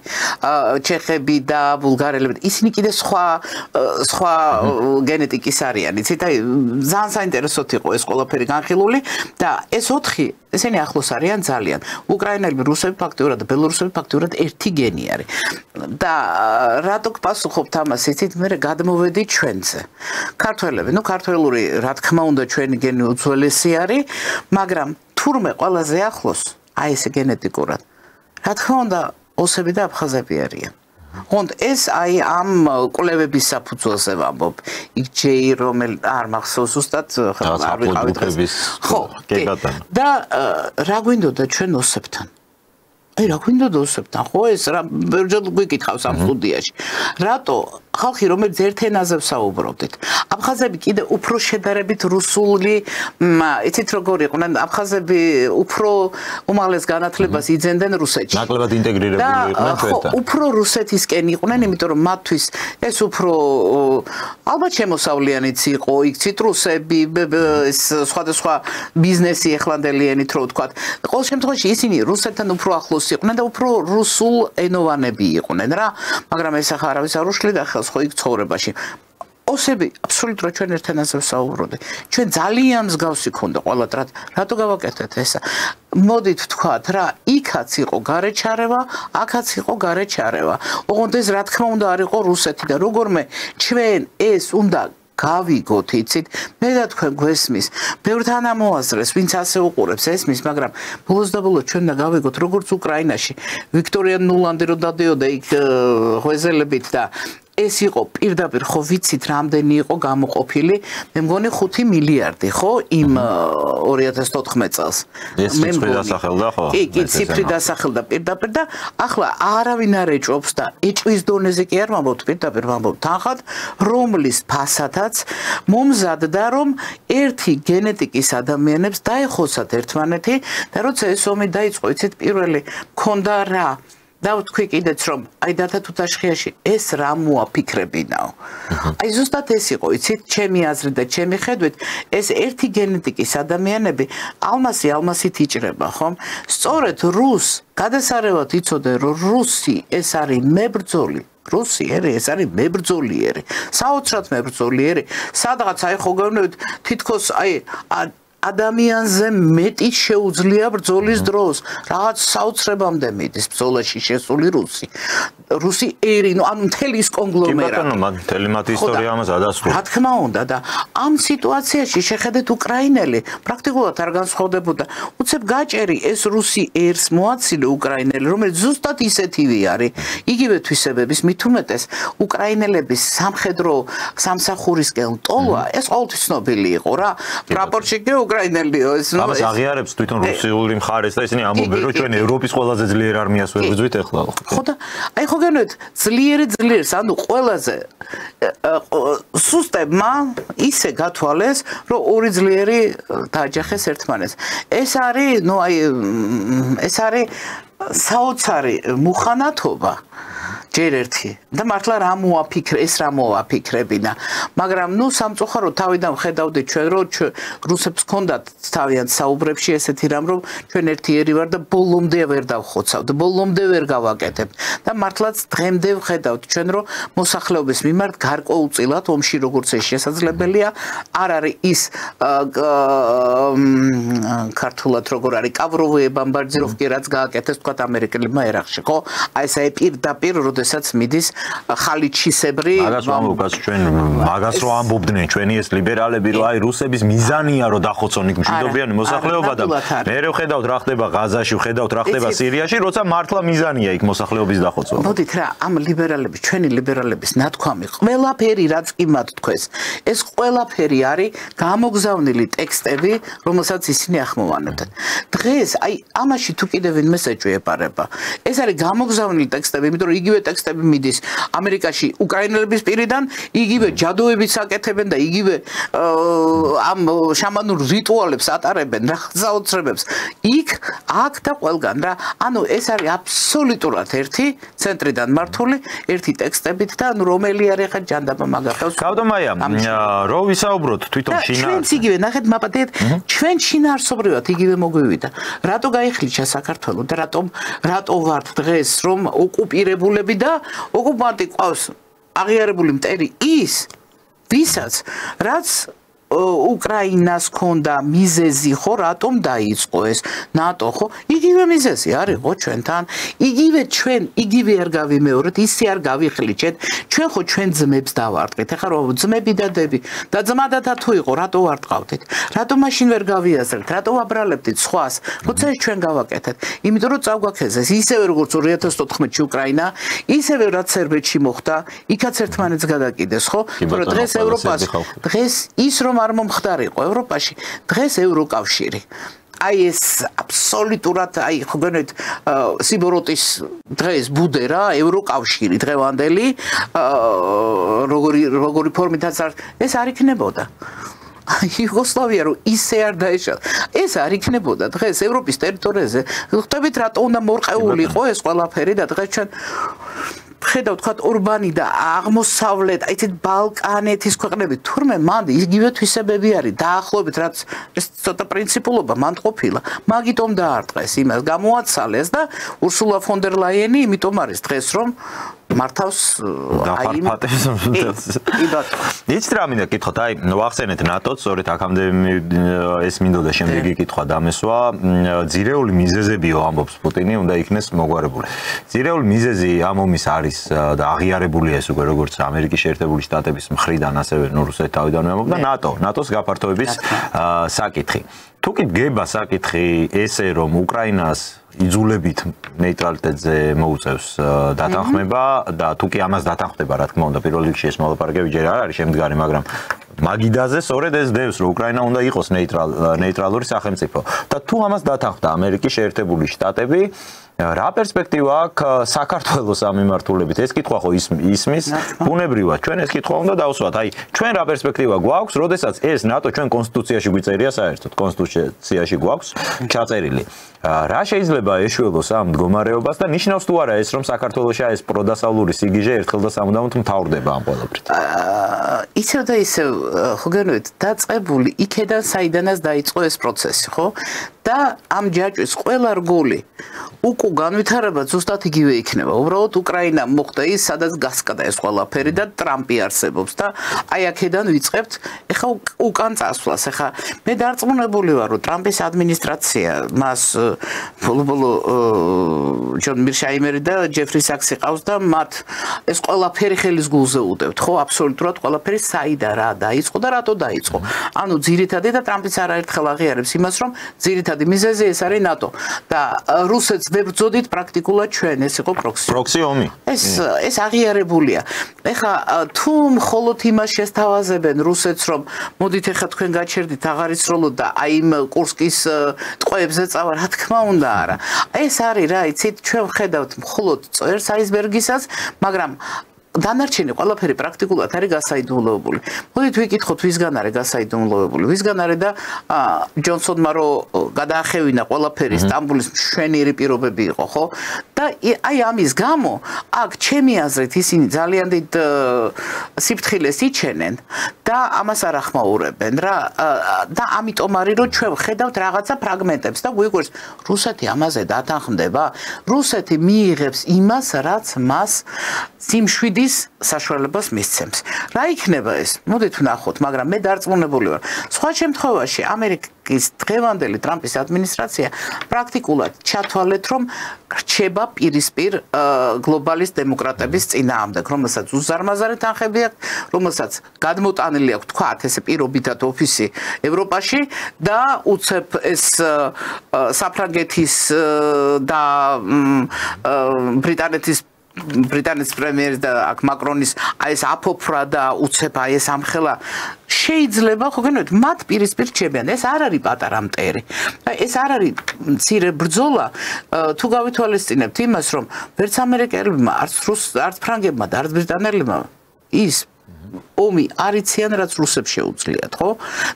ჩეხები და ბულგარელები, ისინი კიდე სხვა გენეტიკის არიან. იცით, აი ძალიან საინტერესოდ იყო ეს ყველაფერი განხილული და ეს 4 ესენი ახლოს არიან ძალიან. უკრაინელები, რუსები ფაქტიურად და ბელორუსები ფაქტიურად ერთი გენი არის. და რატო გპასუხობთ ამას, იცით, მე გადმოვედი ჩვენზე. ქართველები, ну ქართველური, რა თქმა უნდა, ჩვენი გენი უძველესი არის, მაგრამ თურმე ყველაზე ახლოს, აი ესე გენეტიკურად. რა თქმა უნდა, ოსები და აფხაზები არიან. ხონდ ეს აი ამ კვლევების საფუძველზე ვამბობ. იქ ჯეი რომელ არ მახსოვს ზუსტად არ ვიყავით ეს. ხო, და რა გვინდოდა ჩვენ ოსებთან? აი რა გვინდოდა ოსებთან? ხო ეს რა ბერჯოდ გვიკითხავს ამ სტუდიაში. რატო ხალხი რომელიც ერთ ენაზე ვსაუბრობდით. აფხაზები კიდე უფრო შედარებით რუსული, იცით როგორ იყვნენ აფხაზები უფრო უმაღლეს განათლებას იძენდნენ რუსეთში. ნაკლებად ინტეგრირებული იყვნენ ჩვენთან. უფრო რუსეთისკენ იყვნენ, იმიტომ რომ მათთვის ეს უფრო ალბათ შემოსავლიანიც იყო, იქ ციტრუსები, ეს სხვადასხვა ბიზნესი ეხლანდელიენით რო ვთქვათ. ყოველ შემთხვევაში ისინი რუსეთთან უფრო ახლოს იყვნენ და უფრო რუსულ ენოვანები იყვნენ რა, მაგრამ ეს ახლა არავის არ უშლიდა ხელს ხო იქ ცხოვრებაში. ოსები აბსოლუტურად ჩვენ ერთენაზე ვსაუბრობთ. ჩვენ ძალიან მსგავსი ქონდა ყველა რატო გავაკეთეთ ესა? მოდით ვთქვათ რა, იქაც იყო გარეჩარევა, აქაც იყო გარეჩარევა. ოღონდ ეს რა თქმა უნდა არ იყო რუსეთი და როგორმე ჩვენ ეს უნდა გავიგოთ, იცით, მე და თქვენ გვესმის, ბევრ თანამოაზრეს, ვინც ასე უყურებს, ესმის, მაგრამ ბოლოს და ბოლოს ჩვენ და გავიგოთ, როგორც უკრაინაში, ვიქტორია ნულანდი რო დადიოდა იქ ღვეზელებით და ეს იყო პირდაპირ ხო ვიცით რამდენი იყო გამოყოფილი მე მგონი 5 მილიარდი ხო იმ 2014 წელს მე მგონი დასახელდა ხო კი ციფრი დასახელდა პირდაპირ და ახლა არავინ არ ეჭვობს და ეჭვის დონეზე კი არ ვამბობთ პირდაპირ ვამბობთ თანხად რომლის ფასადაც მომზადდა რომ ერთი გენეტიკის ადამიანებს დაეხოცათ ერთმანეთი და როცა ეს ომი დაიწყო იცით პირველი მქონდა რა და ვთქვი კიდეც რომ აი დათათუთაშხიაში ეს რა მოაფიქრებინაო. აი ზუსტად ეს იყო, იცით, ჩემი აზრით და ჩემი ხედვით, ეს ერთი გენეტიკის ადამიანები ალმასით იჭრება, ხომ? სწორედ გადასარევად იცოდე რომ რუსი ეს არის მებრძოლი რუსიერი ეს არის მებრძოლიერი. საოცრად მებრძოლიერი. სადღაც აი ხო გეუბნებით თითქოს აი ადამიანზე მეტი შეუძლია ბრძოლის დროს. რაღაც საოცრებამდე მიდის ბრძოლაში შესული რუსი ერი, ანუ მთელი ის კონგლომერატი. კი ბატონო, მთელი მათი ისტორია ამას ადასტურებს. რა თქმა უნდა და ამ სიტუაციაში შეხედეთ უკრაინელი პრაქტიკულად არ განსხვავდებოდა. უცებ გაჭერი ეს რუსი ერს მოაცილე უკრაინელი, რომელიც ზუსტად ისეთივე არის. იგივე თვისებების მით უმეტეს უკრაინელების სამხედრო სამსახურისკენ ტოლვა ეს ყოველთვის ცნობილი იყო რა. პრაპორჩიკი უკრაინელიო ეს ამას აღიარებს თვითონ რუსული მხარეს და ისინი ამბობენ რომ ჩვენ ევროპის ყველაზე ძლიერ არმიას ვებრძვით ეხლა. ხო და აი ხო გენოთ ძლიერს ანუ ყველაზე სუსტებმა ისე გათვალეს რომ ორი ძლიერი დააჯახეს ერთმანეთს ეს არის საოცარი მუხანათობა ჯერ ერთი და მართლა რა მოაფიქრებინა მაგრამ ნუ სამწუხაროდ თავიდან ხედავდი ჩვენ რომ რუსებს ჰქონდათ თავიანთ საუბრებში ესეთი რამ რომ ჩვენ ერთიერი ვარ და ბოლომდე ვერ დავხოცავთ ბოლომდე ვერ გავაკეთებთ და მართლაც დღემდე ვხედავთ ჩვენ რომ მოსახლეობის მიმართ გარკვეულწილად ომში როგორც ეს შესაძლებელია არ არის ის ქართულად როგორ არის კავროვი ბომბარდიროვკი რაც გააკეთეს თქვა ამერიკელებმა ერაყში ხო აი ეს პირდაპირ როდესაც მიდის ხალიჩისებრი მაგას რო ამბობდნენ ჩვენი ეს ლიბერალები რომ აი რუსების მიზანია რომ დახოცონ იქ მშვიდობიანი მოსახლეობა და მე ვხედავთ რა ხდება ღაზაში ვხედავთ რა ხდება სირიაში როცა მართლა მიზანია იქ მოსახლეობის დახოცვა მოდით რა ამ ლიბერალების ჩვენი ლიბერალების ნათქვამი ყველაფერი რაც კი მათ თქვეს ეს ყველაფერი არის გამოგზავნილი ტექსტები რომელსაც ისინი ახმოვანებდნენ დღეს აი ამაში თუ კიდევ ვინმე ეჭვიებარება ეს არის გამოგზავნილი ტექსტები იმიტომ რომ იგივე ტექსტები მიდის ამერიკაში უკრაინელების პირიდან იგივე ჯადოებიც აკეთებენ და იგივე ამ შამანურ რიტუალებს ატარებენ რა ხზაოცრებებს იქ აქ და ყველგან რა ანუ ეს არის აბსოლუტურად ერთი ცენტრიდან მართული ერთი ტექსტებით და ანუ რომელი არის ხა ჯანდაბა მაგახავს გავდომაია რო ვისაუბროთ თვითონ შინა ჩვენც იგივე ნახეთ მაპატეთ ჩვენ შინაარსობრივად იგივე მოგვივიდა რატო გაიხლიჩა საქართველო და რატო ვართ დღეს რომ ოკუპირებულები და ოკუპანტი ყავს აღიარებული მტერი ის ვისაც რაც უკრაინას ქონდა მიზეზი ხო რატომ დაიწყო ეს ნატო ხო იგივე მიზეზი არის ხო ჩვენთან იგივე არ გავიმეორეთ ისე არ გავიხლიჩეთ ჩვენ ხო ჩვენ ძმებს დავარტყით ეხლა რომ ძმები და დები და ძმადათა თუ იყო რატო ვარტყავდით რატო მაშინ ვერ გავიაზრეთ რატო ვაბრალებდით სხვას როცა ეს ჩვენ გავაკეთეთ იმიტომ რომ წავგვაქეზეს ისევე როგორც 2014-ში უკრაინა ისევე რაც სერბეთში მოხდა იქაც ერთმანეთს გადაკიდეს ხო თორე დღეს ევროპას დღეს ის რომ არ მომხდარიყო ევროპაში დღეს ევროკავშირი აი ეს აბსოლუტურად აი ხო გენეთ სიბოროტის დღეს ბუდე რა ევროკავშირი დღევანდელი როგორი ფორმითაც ეს არ იქნებოდა იუგოსლავია რომ ისე არ დაეშალა ეს არ იქნებოდა დღეს ევროპის ტერიტორიაზე ხვდებით რატო უნდა მორყეული იყო ეს ყველაფერი და დღეს ჩვენ ხედავთ თქვა ორბანი და აღმოსავლეთ აი ეს ბალკანეთის ქვეყნები თურმე მანდ იგივე თვისებები არის დაახლოებით რაც ეს ცოტა პრინციპულობა მანდ ყოფილა მაგიტომ დაარტყეს იმას გამოაცალეს და ურსულა ფონ დერ ლაიენი იმიტომ არის დღეს რომ მართავს აი ის რა მინდა გითხოთ აი ვახსენეთ ნატოც სწორედ აქამდე ეს მინდოდა შემდეგი კითხვა დამესვა ძირეული მიზეზებიო ამბობს პუტინი უნდა იქნეს მოგვარებული ძირეული მიზეზი ამ ომის არის და აღიარებულია ეს უკვე როგორც ამერიკის შეერთებული შტატების მხრიდან ასევე რუსეთი თავიდან ამბობდა ნატოს გაფართოების საკითხი თუ კი გება საკითხი ესე რომ უკრაინას იძულებით ნეიტრალიტეტზე მოუწევს დათანხმება და თუ კი ამას დათანხმდება რა თქმა უნდა პირველ რიგში ეს მოლაპარაკებები ჯერ არ არის შემდგარი მაგრამ მაგიდაზე სწორედ ეს დევს რომ უკრაინა უნდა იყოს ნეიტრალური სახელმწიფო და თუ ამას დათანხმდა ამერიკის შეერთებული შტატები რა პერსპექტივა აქვს საქართველოს ამ მიმართულებით ეს კითხვა ხო ისმის ბუნებრივად ჩვენ ეს კითხვა უნდა დავსვათ აი ჩვენ რა პერსპექტივა გვაქვს როდესაც ეს ნატო ჩვენ კონსტიტუციაში გვიწერია საერთოდ კონსტიტუციაში გვაქვს ჩაწერილი რა შეიძლება ეშველოს ამ მდგომარეობას და ნიშნავს თუ არა ეს რომ საქართველოში ეს პროდასავლური სიგიჟე ერთხელ და სამუდამოდ მთავრდება ამ ყველაფრით ისევ და ისევ ხო გენოეთ დაწყებული იქედან საიდანაც დაიწყო ეს პროცესი ხო და ამ ჯაჭვის ყველა რგოლი უკუ განვითარება ზუსტად იგივე იქნება. უბრალოდ უკრაინა მოხდა ის, სადაც გასკდა ეს ყველაფერი და ტრამპი არსებობს და აი აქედან ვიწყებთ ეხა უკან წასვლას. ეხა მე დარწმუნებული ვარ, რომ ტრამპის ადმინისტრაცია მას ბოლო ჯონ მირშაიმერი და ჯეფრი საქსი ყავს და მათ ეს ყველაფერი ხელის გულზე უდევთ, ხო? აბსოლუტურად ყველაფერი საიდან რა დაიწყო და რატო დაიწყო. ანუ ძირითადად და ტრამპის არაერთხელ აღიარებს იმას, რომ ძირითადად ძირითადი მიზეზი ეს არის ნატო და რუსეთს ვებრძოდით პრაქტიკულად ჩვენ ეს იყო პროქსი ომი ეს აღიარებულია ეხლა თუ მხოლოდ იმას შესთავაზებენ რუსეთს რომ მოდით ეხლა თქვენ გაჩერდით აღარისროლოთ და აი იმ კურსკის ტყვეებზე წავა რა თქმა უნდა არა ეს არის რა იცით ჩვენ ვხედავთ მხოლოდ წერს აისბერგისაც მაგრამ დანარჩენი ყველაფერი პრაქტიკულად არის გასაიდუმლოებული. მოდით ვიკითხოთ ვისგან არის გასაიდუმლოებული. ვისგან არის და ჯონსონმა რო გადაახევინა ყველაფერი სტამბოლის მშვენიერი პირობები იყო, ხო? და აი ამის გამო აქ ჩემი აზრით ისინი ძალიან დიდ სიფრთხილეს იჩენენ და ამას არ ახმაურებენ რა და ამიტომ არის რომ ჩვენ ვხედავთ რაღაცა ფრაგმენტებს და გვიგვირს რუსეთი ამაზე დათანხმდება. რუსეთი მიიღებს იმას, რაც მას სიმშვიდის საშუალებას მისცემს. რა იქნება ეს? მოდით ვნახოთ, მაგრამ მე დარწმუნებული ვარ. სხვა შემთხვევაში ამერიკის დღევანდელი ტრამპის ადმინისტრაცია პრაქტიკულად ჩათვალეთ, რომ რჩება პირისპირ გლობალის დემოკრატების წინააღმდეგ, რომელსაც უზარმაზარი თანხები აქვს, რომელსაც გადმოტანილი აქვს, თქვათ, ესე პირობითად ოფისი ევროპაში და უცებ ეს საფრანგეთის და ბრიტანეთის პრემიერი და აქ მაკრონის აი ეს აფოფრა და უცებ აი ეს ამხელა შეიძლება ხო გენოთ მათ პირისპირ რჩებიან ეს არ არის პატარა მტერი ეს არ არის მცირე ბრძოლა თუ გავითვალისწინებთ იმას რომ ვერც ამერიკელებმა არც ფრანგებმა და არც ბრიტანელებმა ის ომი არიციან რაც რუსებს შეუძლიათ ხო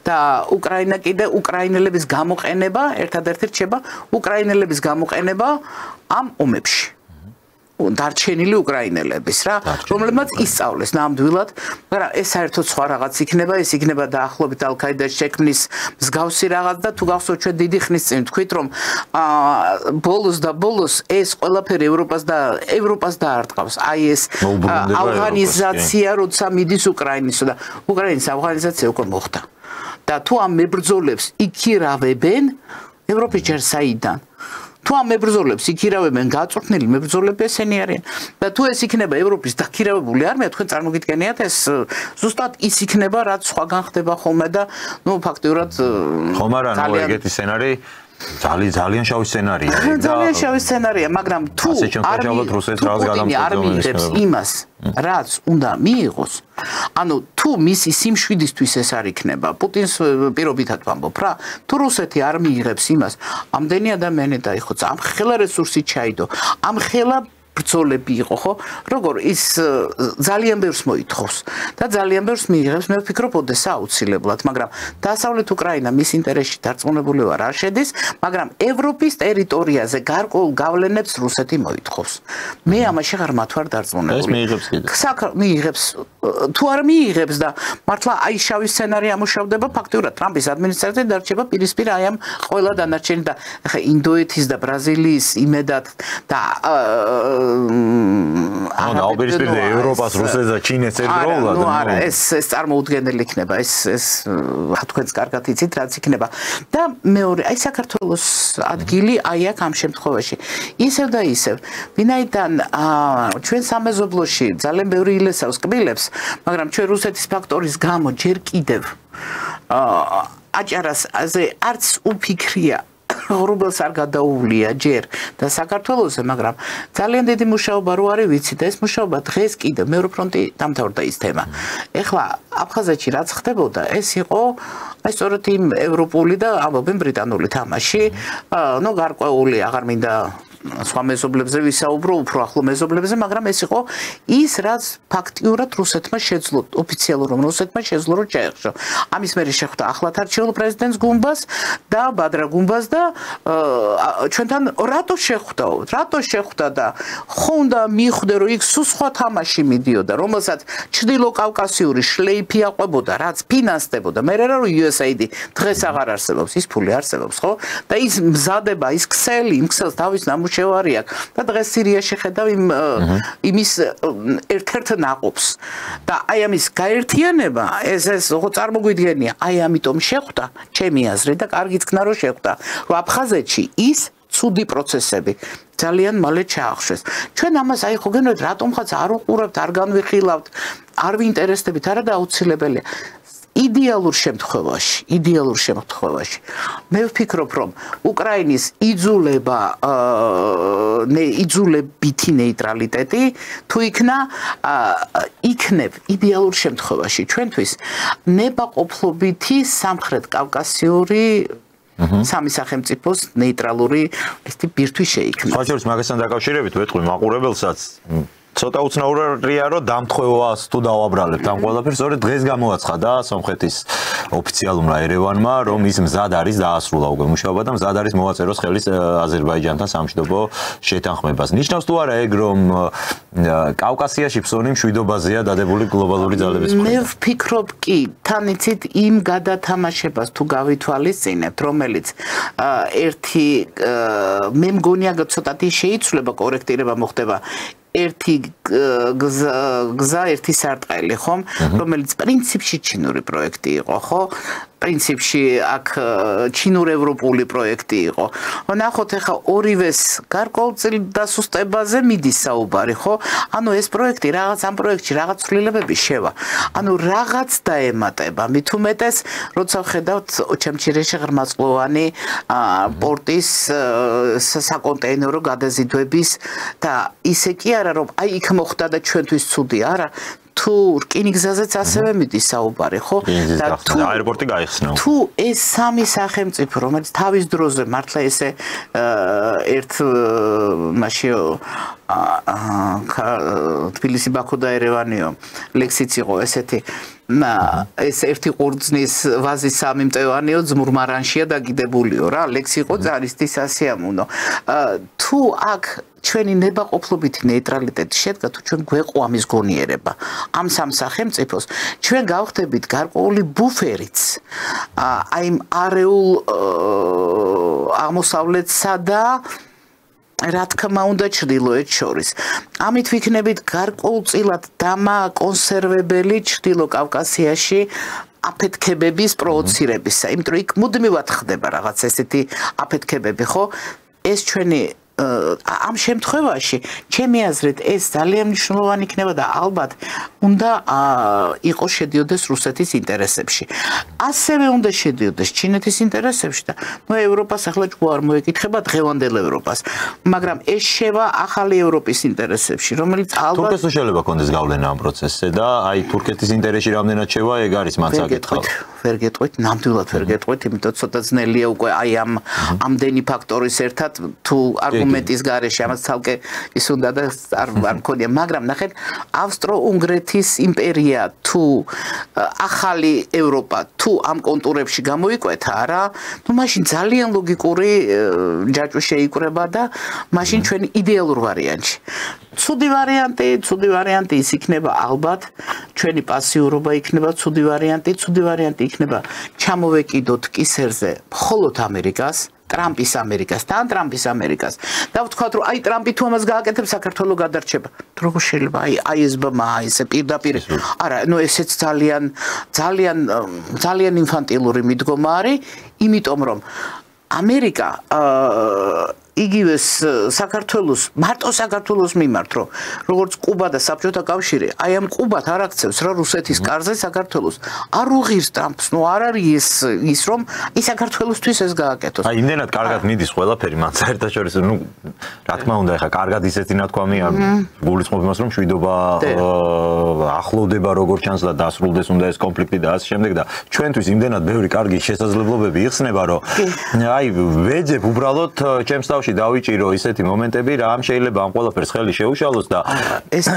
და უკრაინა კიდე უკრაინელების გამოყენება ერთადერთი რჩება უკრაინელების გამოყენება ამ ომებში დარჩენილი უკრაინელების რა რომლებმაც ისწავლეს ნამდვილად მაგრამ ეს საერთოდ სხვა რაღაც იქნება ეს იქნება დაახლოებით ალ-კაიდას შექმნის მსგავსი რაღაც და თუ გახსოვთ ჩვენ დიდი ხნის წინ თქვით რომ ბოლოს ეს ყველაფერი ევროპას დაარტყავს აი ეს ავღანიზაცია როცა მიდის უკრაინისო და უკრაინის ავღანიზაცია უკვე მოხდა და თუ ამ მებრძოლებს იქირავებენ ევროპის ჯერ საიდან თუ ამ მებრძოლებს იქირავებენ გაწვრთნილი მებრძოლები ესენი არიან და თუ ეს იქნება ევროპის დაქირავებული არმია თქვენ წარმოგიდგენიათ ეს ზუსტად ის იქნება რაც სხვაგან ხდება ხოლმე და ნუ ფაქტიურად ხომ არა ნუ ეგეთი სცენარი ძალიან შავი სცენარია ძალიან შავი სცენარია მაგრამ თუ არ მიიღებს იმას რაც უნდა მიიღოს ანუ თუ მისი სიმშვიდისთვის ეს არ იქნება პუტინს პირობითად ვამბობ რა თუ რუსეთი არ მიიღებს იმას ამდენი ადამიანი დაიხოცა ამ ხელა რესურსი ჩაიდო ამ ხელა ბრძოლები იყო ხო როგორ ის ძალიან ბევრს მოითხოვს და ძალიან ბევრს მიიღებს მე ვფიქრობ ოდესა აუცილებლად მაგრამ დასავლეთ უკრაინა მის ინტერესში დარწმუნებული ვარ არ შედის მაგრამ ევროპის ტერიტორიაზე გარკვეულ გავლენებს რუსეთი მოითხოვს მე ამაში ღარ მათ ვარ დარწმუნებული ეს მიიღებს კიდე მიიღებს თუ არ მიიღებს და მართლა აი შავი სცენარი ამუშავდება ფაქტიურად ტრამპის ადმინისტრაცია დარჩება პირისპირ აი ამ ყველა დანარჩენი და ახლა ინდოეთის და ბრაზილიის იმედად და აუპირისპირდა ევროპას, რუსეთს და ჩინეთს ერთდროულად. ნუ არა, ეს წარმოუდგენელი იქნება, ეს რა თქვენს კარგად იცით, რაც იქნება. და მეორე, აი საქართველოს ადგილი აი აქ ამ შემთხვევაში. ისევ და ისევ, ვინაიდან ჩვენ სამეზობლოში ძალიან ბევრი ილესავს კბილებს, მაგრამ ჩვენ რუსეთის ფაქტორის გამო ჯერ კიდევ აჭარასზე არც უფიქრია რუბელს არ გადაუვლია ჯერ და საქართველოსზე, მაგრამ ძალიან დიდი მუშაობა რო არის ვიცი და ეს მუშაობა დღეს კიდე მეორე ფრონტი დამთავრდა ის თემა. ეხლა აფხაზეთში რაც ხდებოდა, ეს იყო აი სწორედ იმ ევროპული და ამბობენ ბრიტანული თამაში, ნუ გარკვეული აღარ მინდა სხვა მეზობლებზე ვისაუბრო, უფრო ახლო მეზობლებზე, მაგრამ ეს იყო ის, რაც ფაქტიურად რუსეთმა შეძლო, ოფიციალურად რუსეთმა შეძლო რომ ჩაეხშო. ამის მერე შეხვდა ახლად არჩეულ პრეზიდენტს გუმბას და ბადრა გუმბას და ჩვენთან რატო შეხვდა და ხო უნდა მიხვდე რომ იქ სულ სხვა თამაში მიდიოდა, რომელსაც ჩრდილო კავკასიური შლეიფი აყვებოდა, რაც ფინანსდებოდა. მე რა რომ USAID დღეს აღარ არსებობს, ის ფული არსებობს, ხო? და ის მზადება, ის ქსელი, იმ ქსელს თავის ნამუშევარი აქვს და დღეს სირიაში ხედავ იმის ერთ-ერთ ნაყოფს. და აი ამის გაერთიანება, ეს ხო წარმოგვიდგენია, აი ამიტომ შეხვდა, ჩემი აზრით და კარგიც ქნა რომ შეხვდა. რომ აფხაზეთში ის ცუდი პროცესები ძალიან მალე ჩაახშვეს. ჩვენ ამას აი ხო გენოთ რატომღაც არ უყურებთ, არ განვიხილავთ, არ ვინტერესდებით, არა და აუცილებელია. იდეალურ შემთხვევაში მე ვფიქრობ, რომ უკრაინის იძულებითი ნეიტრალიტეტი თუ იქნებ იდეალურ შემთხვევაში ჩვენთვის ნებაყოფლობითი სამხრეთ კავკასიური სამი სახელმწიფოს ნეიტრალური ესეთი ბირთვი შეიქმნა. სხვა შორის მაგასთან დაკავშირებით ვეთქვი მაყურებელსაც ცოტა უცნაურია, რომ დამთხოვას თუ დავაბრალებთ ამ ყველაფერს, სწორედ დღეს გამოაცხადა სომხეთის ოფიციალურმა ერევანმა, რომ ის მზად არის დაასრულა უკვე მუშაობა და მზად არის მოვაწეროს ხელის აზერბაიჯანთან სამშვიდობო შეთანხმებას. ნიშნავს თუ არა ეგ, რომ კავკასიაში ფსონი მშვიდობაზეა დადებული გლობალური ძალების მხრიდან? მე ვფიქრობ კი, თან იცით იმ გადათამაშებას თუ გავითვალისწინებთ, რომელიც ერთი მე მგონია ცოტათი შეიცვლება, კორექტირება მოხდება ერთი გზა, ერთი სარტყელი, ხომ, რომელიც პრინციპში ჩინური პროექტი იყო, ხო? პრინციპში აქ ჩინურ-ევროპული პროექტი იყო. ნახოთ ახლა ორივეს გარკვეულ დასუსტებაზე მიდის საუბარი, ხო? ანუ ეს პროექტი ამ პროექტში რაღაც ცვლილებები შევა. ანუ რაღაც დაემატება, მით უმეტეს, როცა ხედავთ ოჩამჩირეში ღრმაწლოვანი პორტის საკონტეინერო გადაზიდვების და ისე კი არა, რომ აი იქ მოხდა და ჩვენთვის ცუდი არა. თუ რკინიგზაზეც ასევე მიდის საუბარი, ხო? და თუ აეროპორტი გაიხსნა. თუ ეს სამი სახელმწიფო, რომელიც თავის დროზე მართლა ესე ერთ მაშინ თბილისი, ბაქო და ერევანიო ლექსიც იყო ესეთი ეს ერთი ყურძნის ვაზის სამი მტევანიო ძმურმარანშია დაგიდებულიო რა ლექსი იყო ძალისთვის ასიამუნო თუ აქ ჩვენი ნებაყოფლობითი ნეიტრალიტეტი შედგა თუ ჩვენ გვეყო ამის გონიერება ამ სამ სახელმწიფოს ჩვენ გავხდებით გარკვეული ბუფერიც აი არეულ აღმოსავლეთსა და რა თქმა უნდა ჩრდილოეთ შორის. ამით ვიქნებით გარკვეულწილად დამაკონსერვებელი ჩრდილო კავკასიაში აფეთქებების პროვოცირებისა. იმიტომ რომ იქ მუდმივად ხდება რაღაც ესეთი აფეთქებები, ხო? ეს ჩვენი ამ შემთხვევაში ჩემი აზრით ეს ძალიან მნიშვნელოვანი იქნება და ალბათ უნდა იყოს შედიოდეს რუსეთის ინტერესებში. ასევე უნდა შედიოდეს ჩინეთის ინტერესებში და ნუ ევროპას ახლა ჯგუფ მოეკითხება დღევანდელ ევროპას. მაგრამ ეს შევა ახალი ევროპის ინტერესებში, რომელიც ალბათ თურქეთს შეიძლება კონდეს გავლენა ამ პროცესზე და აი თურქეთის ინტერესში რამდენად შევა ეგ არის მან საკითხი. ვერ გეტყვით, ნამდვილად ვერ გეტყვით, იმიტომ ცოტა ძნელია უკვე აი ამდენი ფაქტორის ერთად თუ არგუმენტის გარეშე ამას თალკე ის უნდა და არ მქონია, მაგრამ ნახეთ, ავსტრო-უნგრეთის იმპერია თუ ახალი ევროპა თუ ამ კონტურებში გამოიკვეთა, არა, ნუ მაშინ ძალიან ლოგიკური ჯაჭვი შეიკრება და მაშინ ჩვენი იდეალურ ვარიანტში. ცუდი ვარიანტი ის იქნება ალბათ, ჩვენი პასიურობა იქნება ცუდი ვარიანტი იქნება ჩამოვეკიდოთ კისერზე მხოლოდ ამერიკას, ტრამპის ამერიკას და ტრამპის ამერიკას. და ვთქვათ, რომ აი ტრამპი თუ ამას გააკეთებს, საქართველოს გადარჩება. როგორ შეიძლება აი ეს ბმა ესე პირდაპირ არა, ნუ ესეც ძალიან ინფანტილური მიდგომა არის, იმიტომ რომ ამერიკა იგივე საქართველოს მარტო საქართველოს მიმართ რომ როგორც კუბა და საბჭოთა კავშირი აი ამ კუბად არ აქცევს რა რუსეთის კარზე საქართველოს არ უღირს ტრამპს ნუ არ არის ის რომ ის საქართველოსთვის ეს გააკეთოს აი იმდენად კარგად მიდის ყველაფერი მათ საერთაშორისო ნუ რა თქმა უნდა ეხა კარგად ისეთი ნათქვამია გულისხმობ იმას რომ შვიდობა ახლოვდება როგორც ჩანს და დასრულდეს უნდა ეს კონფლიქტი და ასე შემდეგ და ჩვენთვის იმდენად ბევრი კარგი შესაძლებლობები იხსნება რომ აი ვეძებ უბრალოდ ჩემს თავში დავიჭირო ისეთი მომენტები რა ამ შეიძლება ამ ყველაფერს ხელი შეუშალოს და ეს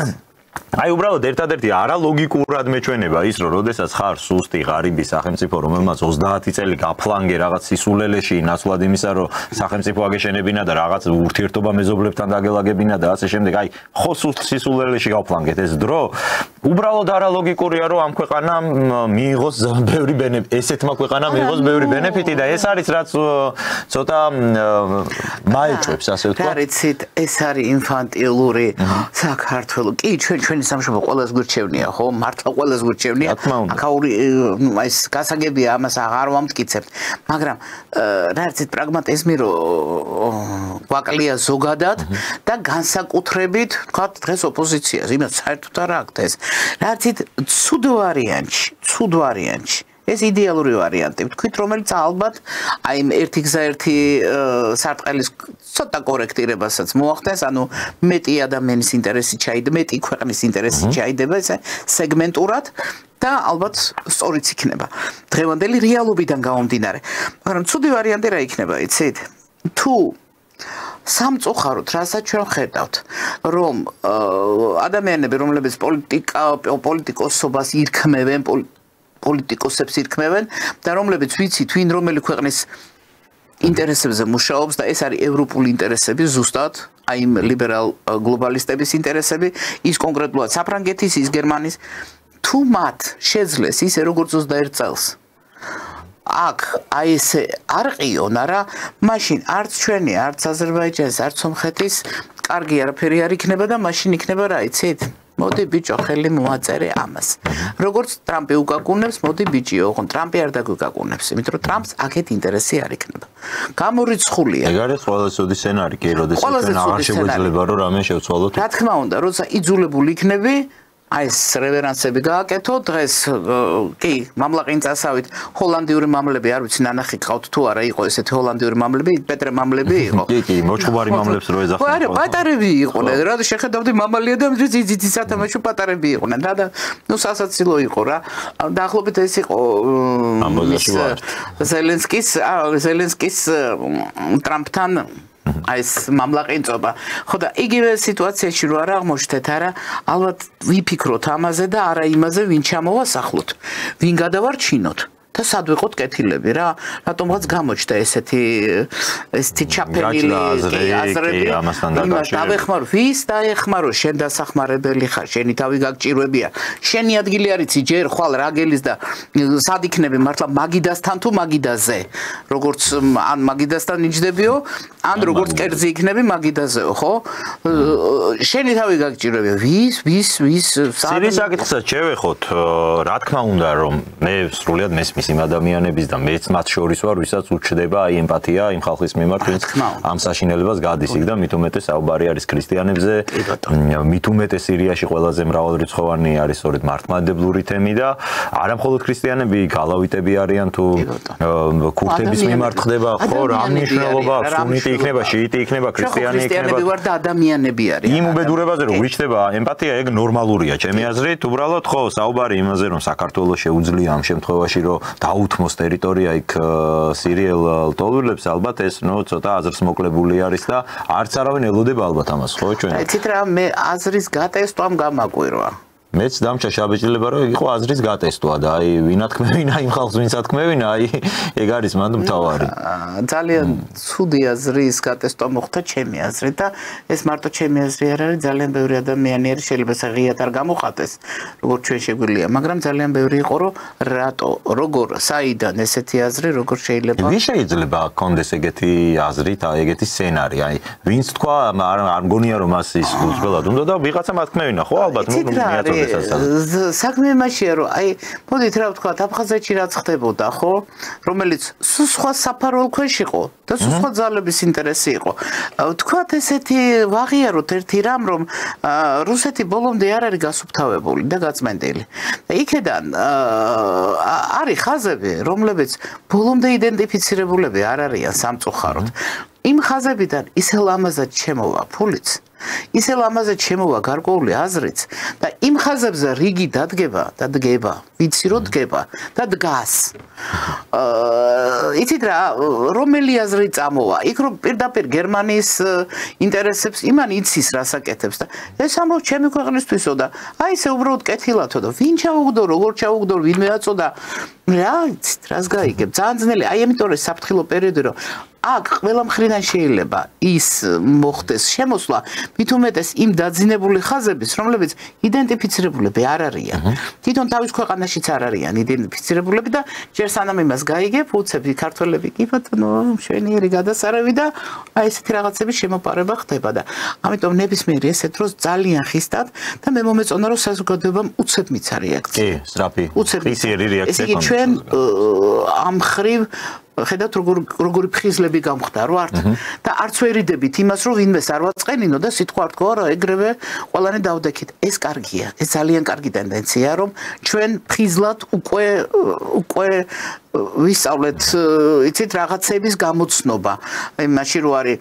აი უბრალოდ ერთადერთი არალოგიკურად მეჩვენება ის რომ როდესაც ხარ სუსტი ღარიბი სახელმწიფო რომელმაც 30 წელი გაფლანგე რაღაც სისულელეში ნაცვლად იმისა რომ სახელმწიფო აგეშენებინა და რაღაც ურთიერთობა მეზობლებთან დაგელაგებინა და ასე შემდეგ აი ხო სისულელეში გავფლანგეთ ეს დრო უბრალოდ არალოგიკურია რომ ამ ქვეყანამ მიიღოს ბევრი ბენეფიტი ესეთმა ქვეყანამ მიიღოს ბევრი ბენეფიტი და ეს არის რაც ცოტა მაეჭვებს ასე ვთქვა გარიცით ეს არის ინფანტილური საქართველო კი ჩვენი სამშობლო ყველას გვირჩევნია ხო მართლა ყველას გვირჩევნია აქაური ეს გასაგებია ამას აღარ ვამტკიცებთ მაგრამ რა იცით პრაგმატიზმი რომ გვაკლია ზოგადად და განსაკუთრებით თქვა დღეს ოპოზიციას იმას საერთოდ არ აქვს ეს რა იცით ცუდ ვარიანტში ეს იდეალური ვარიანტი. ვთქვით, რომელიც ალბათ აი ერთი გზა ერთი სარტყელის ცოტა კორექტირებასაც მოახდენს, ანუ მეტი ადამიანის ინტერესი ჩაიდება, მეტი ქვეყნის ინტერესი ჩაიდება ესე სეგმენტურად და ალბათ სწორიც იქნება. დღევანდელი რეალობიდან გამომდინარე. მაგრამ ცუდი ვარიანტი რა იქნება, იცით? თუ სამწუხაროდ, რასაც ჩვენ ხედავთ, რომ ადამიანები, რომლებიც პოლიტიკოსობას ირქმევენ, პოლიტიკოსებს ირქმევენ და რომლებიც ვიცით, ვინ რომელი ქვეყნის ინტერესებზე მუშაობს და ეს არის ევროპული ინტერესები ზუსტად, აი იმ ლიბერალ გლობალისტების ინტერესები, ის კონკრეტულად საფრანგეთის, ის გერმანიის, თუ მათ შეძლეს ისე როგორც 21 წელს აქ აი ესე არ ყიონ არა მაშინ არც ჩვენი არც აზერბაიჯანის არც სომხეთის კარგი არაფერი არ იქნება და მაშინ იქნება რა იცით მოდი ბიჭო ხელი მოაწერე ამას როგორც ტრამპი უკაკუნებს მოდი ბიჭიო ოღონ ტრამპი არ დაგვიკაკუნებს იმიტომ რომ ტრამპს აქეთ ინტერესი არ იქნება გამორიცხულია ეგ არის ყველა ცუდი სცენარი კი როდესაც ჩვენ აღარ შეგვეძლება რომ რამე შევცვალოთ რა თქმა უნდა როცა იძულებული იქნები აი ეს რევერანსები გააკეთო დღეს კი მამლაყინ წასავით ჰოლანდიური მამლები არ ვიცი ნანახი ყავთ თუ არა იყო ესეთი ჰოლანდიური მამლები პეტრე მამლები იყო კი მოჭუბარი მამლებს რო ეძახდნენ არა პატარები იყვნენ რა შეხედავდი მამალია და ძიძი სათამაშო პატარები იყვნენ და ნუ სასაცილო იყო რა დაახლოებით ეს იყო ზელენსკის ტრამპთან აი ეს მამლაყინწობა. ხო და იგივე სიტუაციაში რო არ აღმოჩნდეთ არა, ალბათ ვიფიქროთ ამაზე და არა იმაზე, ვინ ჩამოვასახლოთ, ვინ გადავარჩინოთ. და სად ვიყოთ კეთილები რა, რატომღაც გამოჩნდა ესეთი ჩაფენილი აზრები იმას დავეხმარო, ვის დაეხმარო, შენ დასახმარებელი ხარ, შენი თავი გაგჭირვებია, შენი ადგილი არის ჯერ ხვალ რაგელის და სად იქნები მართლა მაგიდასთან თუ მაგიდაზე, როგორც ან მაგიდასთან იჯდებიო, ან როგორც კერძი იქნები მაგიდაზეო, ხო? შენი თავი გაგჭირვებია, ვის სირის საკითხსაც შევეხოთ, რა თქმა უნდა რომ მე სრულად მესმის იმ ადამიანების და მეც მათ შორის ვარ, ვისაც უჩნდება აი ემპათია იმ ხალხის მიმართ, ვინც ამ საშინელებას გადის იქ და მით უმეტეს საუბარი არის ქრისტიანებზე, მით უმეტეს სირიაში ყველაზე მრავალრიცხოვანი არის სწორედ მართლმადიდებლური თემი და არა მხოლოდ ქრისტიანები, გალავიტები არიან თუ ქურთების მიმართ ხდება, ხო, რა მნიშვნელობა აქვს, სუნიტი იქნება, შიიტი იქნება, ქრისტიანი იქნება. ქრისტიანები ვარ და ადამიანები არიან. იმ უბედურებაზე რომ გვიჩნდება ემპათია, ეგ ნორმალურია, ჩემი აზრით, უბრალოდ ხო, საუბარი იმაზე რომ საქართველოს შეუძლია ამ შემთხვევაში რომ დაუთმოს ტერიტორია იქ სირიელ ლტოლვილებს ალბათ ეს ნუ ცოტა აზრს მოკლებული არის და არც არავინ ელოდება ალბათ ამას ხო ჩვენ იცით რა მე აზრის გატესტვამ გამაკვირვა მეც დამჭა შაბეჭდილება რომ იყო აზრის გატესტვა და აი ვინათქმევინა იმ ხალხს ვინც ათქმევინა აი ეგ არის მანდ მთავარი ძალიან ცუდი აზრის გატესტვა მოხდა ჩემი აზრით და ეს მარტო ჩემი აზრი არ არის ძალიან ბევრი ადამიანი არის შეიძლება ღიად არ გამოხატეს როგორც ჩვენ შეგვიძლია მაგრამ ძალიან ბევრი იყო რომ რატო როგორ საიდან ესეთი აზრი როგორ შეიძლება ვინ შეიძლება კონდეს ეგეთი აზრით აი ეგეთი სცენარი აი ვინც თქვა არ მგონია რომ მას ის უძველად უნდა და ვიღაცა მათქმევინა ხო ალბათ მიაწოდე საქმე იმაშია რომ აი მოდით რა ვთქვა აფხაზეთში რაც ხდებოდა ხო რომელიც სხვა საფარულ ქვეშ იყო და სხვა ძალების ინტერესი იყო ვთქვათ ესეთი ვაღიაროთ ერთი რამ რომ რუსეთი ბოლომდე არ არის გასუფთავებული და გაწმენდილი და იქედან არის ხაზები რომლებიც ბოლომდე იდენტიფიცირებულები არ არიან სამწუხაროდ იმ ხაზებიდან ისე ლამაზად შემოვა ფულიც ისე ლამაზად შემოვა გარკვეული აზრიც და იმ ხაზებზე რიგი დადგება ვიცი რომ დგება და დგას იცით რა რომელი აზრი წამოვა იქ რომ პირდაპირ გერმანიის ინტერესებს იმან იცის რასაკეთებს და ეს ამბობს ჩემი ქვეყნისთვისო და აი ესე უბრალოდ კეთილათო და ვინ ჩაუგდო როგორ ჩაუგდო ვინ მეაწოდა რა იცით რას გაიგებ ძალიან ძნელი აი ამიტომ ეს საფრთხილო პერიოდი რომ აქ ყველა მხრიდან შეიძლება ის მოხდეს შემოსვლა მით უმეტეს იმ დაძინებული ხაზების რომლებიც იდენტიფიცირებულები არ არიან თვითონ თავის ქვეყანაშიც არ არიან იდენტიფიცირებულები და ჯერ სანამ იმას გაიგებ უცებ ქართველები კი ბატონო მშვენიერი გადასარევი და აი ესეთი რაღაცების შემოპარება ხდება და ამიტომ ნებისმიერი ესეთ დროს ძალიან ხისტად და მე მომეწონა რომ საზოგადოებამ უცებ მიცა რეაქცია კი სწრაფი ხისიერი რეაქცია ჩვენ ამ ხრივ ხედავთ როგორი ფხიზლები გამხდარო ართ და არც ვერიდებით იმას რომ ვინმეს არ ვაწყენინო და სიტყვა არ თქვა რა ეგრევე ყველანი დავდექით ეს კარგია ეს ძალიან კარგი ტენდენცია რომ ჩვენ ფხიზლად უკვე ვისწავლეთ იცით რაღაცების გამოცნობა აი მაშინ რო არის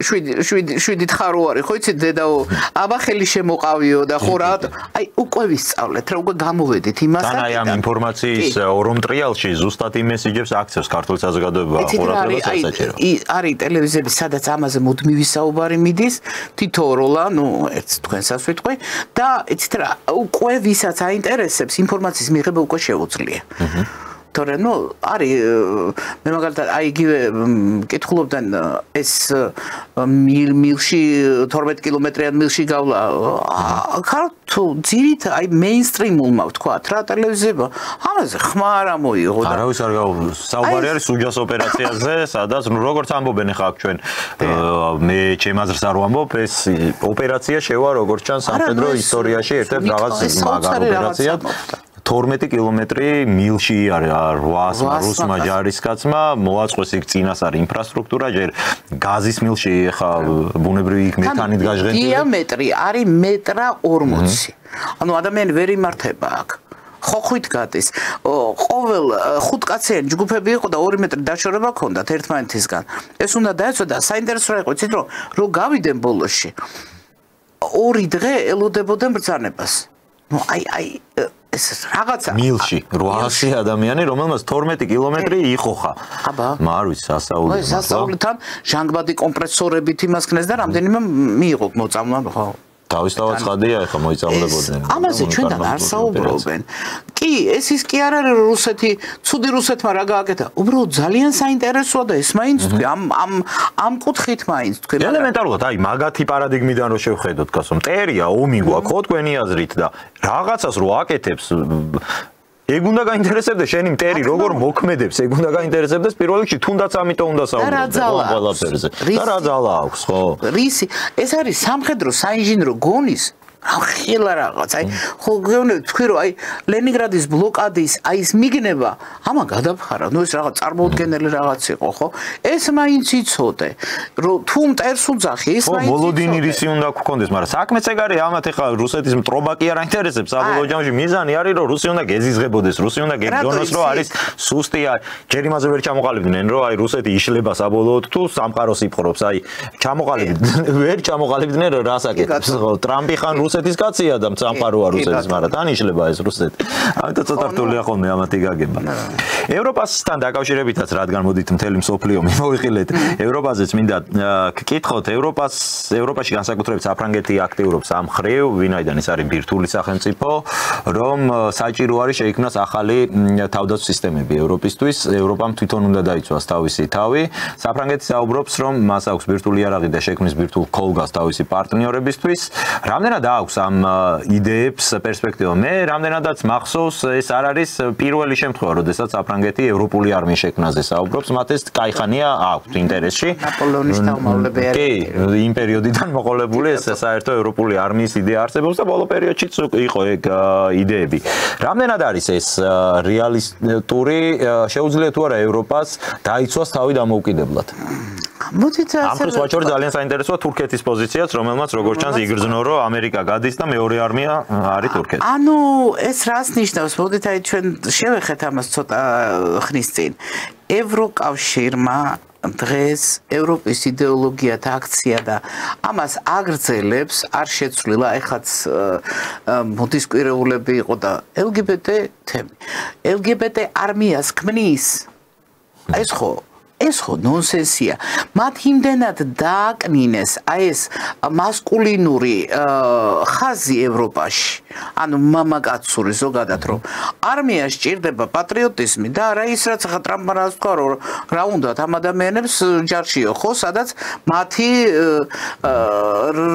შვიდით ხარო არის ხო იცით დედაო აბა ხელი შემოყავიო და ხო რა აი უკვე ვისწავლეთ რა უკვე გამოვედით იმასთან და აი ამ ინფორმაციის ორომ ტრიალში ზუსტად იმ მესიჯებს აქცევს ქართული საზოგადოება ყურადღებას ასაჭირო არის ტელევიზიები სადაც ამაზე მუდმივი საუბარი მიდის თითოეულ როლა ნუ ერთს თქვენსაც ვიტყვი და იცით რა უკვე ვისაც აინტერესებს ინფორმაციის მიღება უკვე შეუძლია თორე ნუ არის მე მაგალითად აი იგივე კითხულობდნენ ეს მილში 12 კილომეტრიან მილში გავლა ქართულ ძირით აი მეინსტრიმულმა ვთქვათ რა ტელევიზიება ამაზე ხმა არ ამოიღო და არავის არ საუბარი არის სუჯას ოპერაციაზე სადაც ნუ როგორც ამბობენ ხა აქ ჩვენ მე ჩემ აზრს არ ვამბობ ეს ოპერაცია შევა როგორც ჩანს სამხედრო ისტორიაში ერთ-ერთ რაღაც მაგარ ოპერაციად 12 კილომეტრი მილში არის 800 რუსმა ჯარისკაცმა მოაწყვეს იქ წინას არის ინფრასტრუქტურა ჯერ გაზის მილში ხა ბუნებრივი იქ მეთანით გაჟღენილი დიამეტრი არის 1.40 მეტრა. ანუ ადამიანი ვერ იმართება აქ ხოხვით გადის ყოველ 5 კაციანი ჯგუფები იყო და 2 მეტრი დაშორება ჰქონდათ ერთმანეთისგან ეს უნდა დაეცვა და საინტერესო რა იყო იცით რომ გავიდენ ბოლოში 2 დღე ელოდებოდნენ ბრძანებას ნუ აი ეს რაღაცა მილში 800 ადამიანი რომელმაც 12 კილომეტრი იხოხა აბა არ ვიცი სასაული სასაულითან ჟანგბადი კომპრესორებით იმას ქნეს და რამდენიმე მიიღო მოწამლა ხო თავისთავად ცხადია ეხა მოიწამლებოდნენ ამაზე ჩვენთან არ საუბრობენ კი ეს ის კი არ არის რუსეთი ცუდი რუსეთმა რა გააკეთა უბრალოდ ძალიან საინტერესოა და ეს მაინც თქვი ამ კუთხით მაინც თქვი ელემენტარულად აი მაგათი პარადიგმიდან რო შევხედოთ გასო მტერია ომი გვაქვს ხო თქვენი აზრით და რაღაცას რო აკეთებს ეგ უნდა გაინტერესებდეს შენი მტერი როგორ მოქმედებს ეგ უნდა გაინტერესებდეს პირველ რიგში თუნდაც ამიტომ უნდა საუბრობდეს ყველაფერზე და რა ძალა აქვს ხო რისი ეს არის სამხედრო საინჟინრო გონის ახლა რაღაც აი ხო გეუბნები თქვი რომ აი ლენინგრადის ბლოკადის აი ეს მიგნება ამა გადაფხარა ნუ ეს რაღაც წარმოუდგენელი რაღაც იყო ხო ეს მაინც იცოდე რომ თუ მტერს უძახი ეს მაინც ვოლოდინი რისი უნდა გქონდეს მაგრამ საქმეც ეგ არის ამათ ეხლა რუსეთის მტრობა კი არ აინტერესებს საბოლოო ჯამში მიზანი არის რომ რუსი უნდა გეზიზღებოდეს რუსი უნდა გეგონოს რომ არის სუსტი ჯერ იმაზე ვერ ჩამოყალიბდნენ რომ აი რუსეთი იშლება საბოლოოდ თუ სამყაროს იპყრობს აი ჩამოყალიბდნენ ვერ ჩამოყალიბდნენ რომ რას აკეთებს ხო ტრამპი ხან რუსეთის კაცია და სამყაროა რუსეთის მაგრამ დანიშლება ეს რუსეთი ამიტომ ცოტა რთულია ხოლმე ამათი გაგება ევროპასთან დაკავშირებითაც რადგან მოდით მთელი მსოფლიო მივიღილეთ ევროპაზეც მინდა გკითხოთ ევროპაში განსაკუთრებით საფრანგეთი აქტიურობს ამ ხრივ ვინაიდან ეს არის ბირთვული სახელმწიფო რომ საჭირო არის შეიქმნას ახალი თავდაცვის სისტემები ევროპისთვის ევროპამ თვითონ უნდა დაიცვას თავისი თავი საფრანგეთი საუბრობს რომ მას აქვს ბირთვული იარაღი და შექმნის ბირთვულ ქოლგას თავისი პარტნიორებისთვის რამდენად აქვს ამ იდეებს პერსპექტივა მე რამდენადაც მახსოვს ეს არ არის პირველი შემთხვევა როდესაც საფრანგეთი ევროპული არმიის შექმნაზე საუბრობს მათ ეს კაიხანია აქვს ინტერესში ნაპოლეონის თავმოყოლები არის კი იმ პერიოდიდან მოყოლებული ეს საერთო ევროპული არმიის იდეა არსებობს და ბოლო პერიოდშიც იყო ეგ იდეები რამდენად არის ეს რეალისტური შეუძლია თუ არა ევროპას დაიცვას თავი დამოუკიდებლად მოდით ამ დროს ვაჭრობთ ძალიან საინტერესოა თურქეთის პოზიციაც რომელმაც როგორც ჩანს იგრძნო რომ ამერიკა გადის და მეორე არმია არის თურქეთი ანუ ეს რას ნიშნავს მოდით აი ჩვენ შევეხეთ ამას ცოტა ხნის წინ ევროკავშირმა დღეს ევროპის იდეოლოგია და აქცია და ამას აგრძელებს არ შეცვლილა ეხაც მოდის კვირეულები იყო და LGBT თემი LGBT არმიას ქმნის ეს ხო ნონსენსია მათ იმდენად დააკნინეს აი ეს მასკულინური ხაზი ევროპაში ანუ მამაკაცური ზოგადად რომ არმია სჭირდება პატრიოტიზმი და არა ის რაც ახლა ტრამპმა რას თქვა რომ რა უნდათ ამ ადამიანებს ჯარშიო ხო სადაც მათი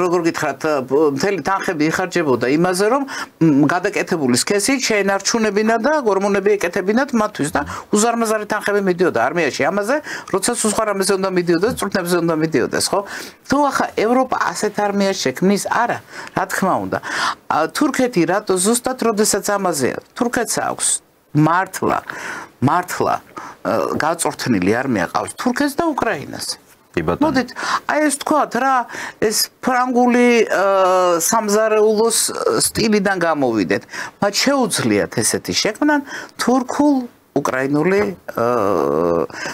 როგორ გითხრათ მთელი თანხები იხარჯებოდა იმაზე რომ გადაკეთებული სქესით შეენარჩუნებინა და გორმონები ეკეთებინათ მათთვის და უზარმაზარი თანხები მიდიოდა არმიაში ამაზე როცა სხვა რამეზე უნდა მიდიოდეს, წვრთნებზე უნდა მიდიოდეს, ხო? თუ ახლა ევროპა ასეთ არმიას შექმნის, არა, რა თქმა უნდა. თურქეთი რატო ზუსტად როდესაც ამაზეა? თურქეთს აქვს მართლა გაწორთნილი არმია ყავს თურქეთს და უკრაინას. მოდით, აი ეს თქვათ რა, ეს ფრანგული სამზარეულოს სტილიდან გამოვიდეთ. მათ შეუძლიათ ესეთი შექმნა თურქულ უკრაინული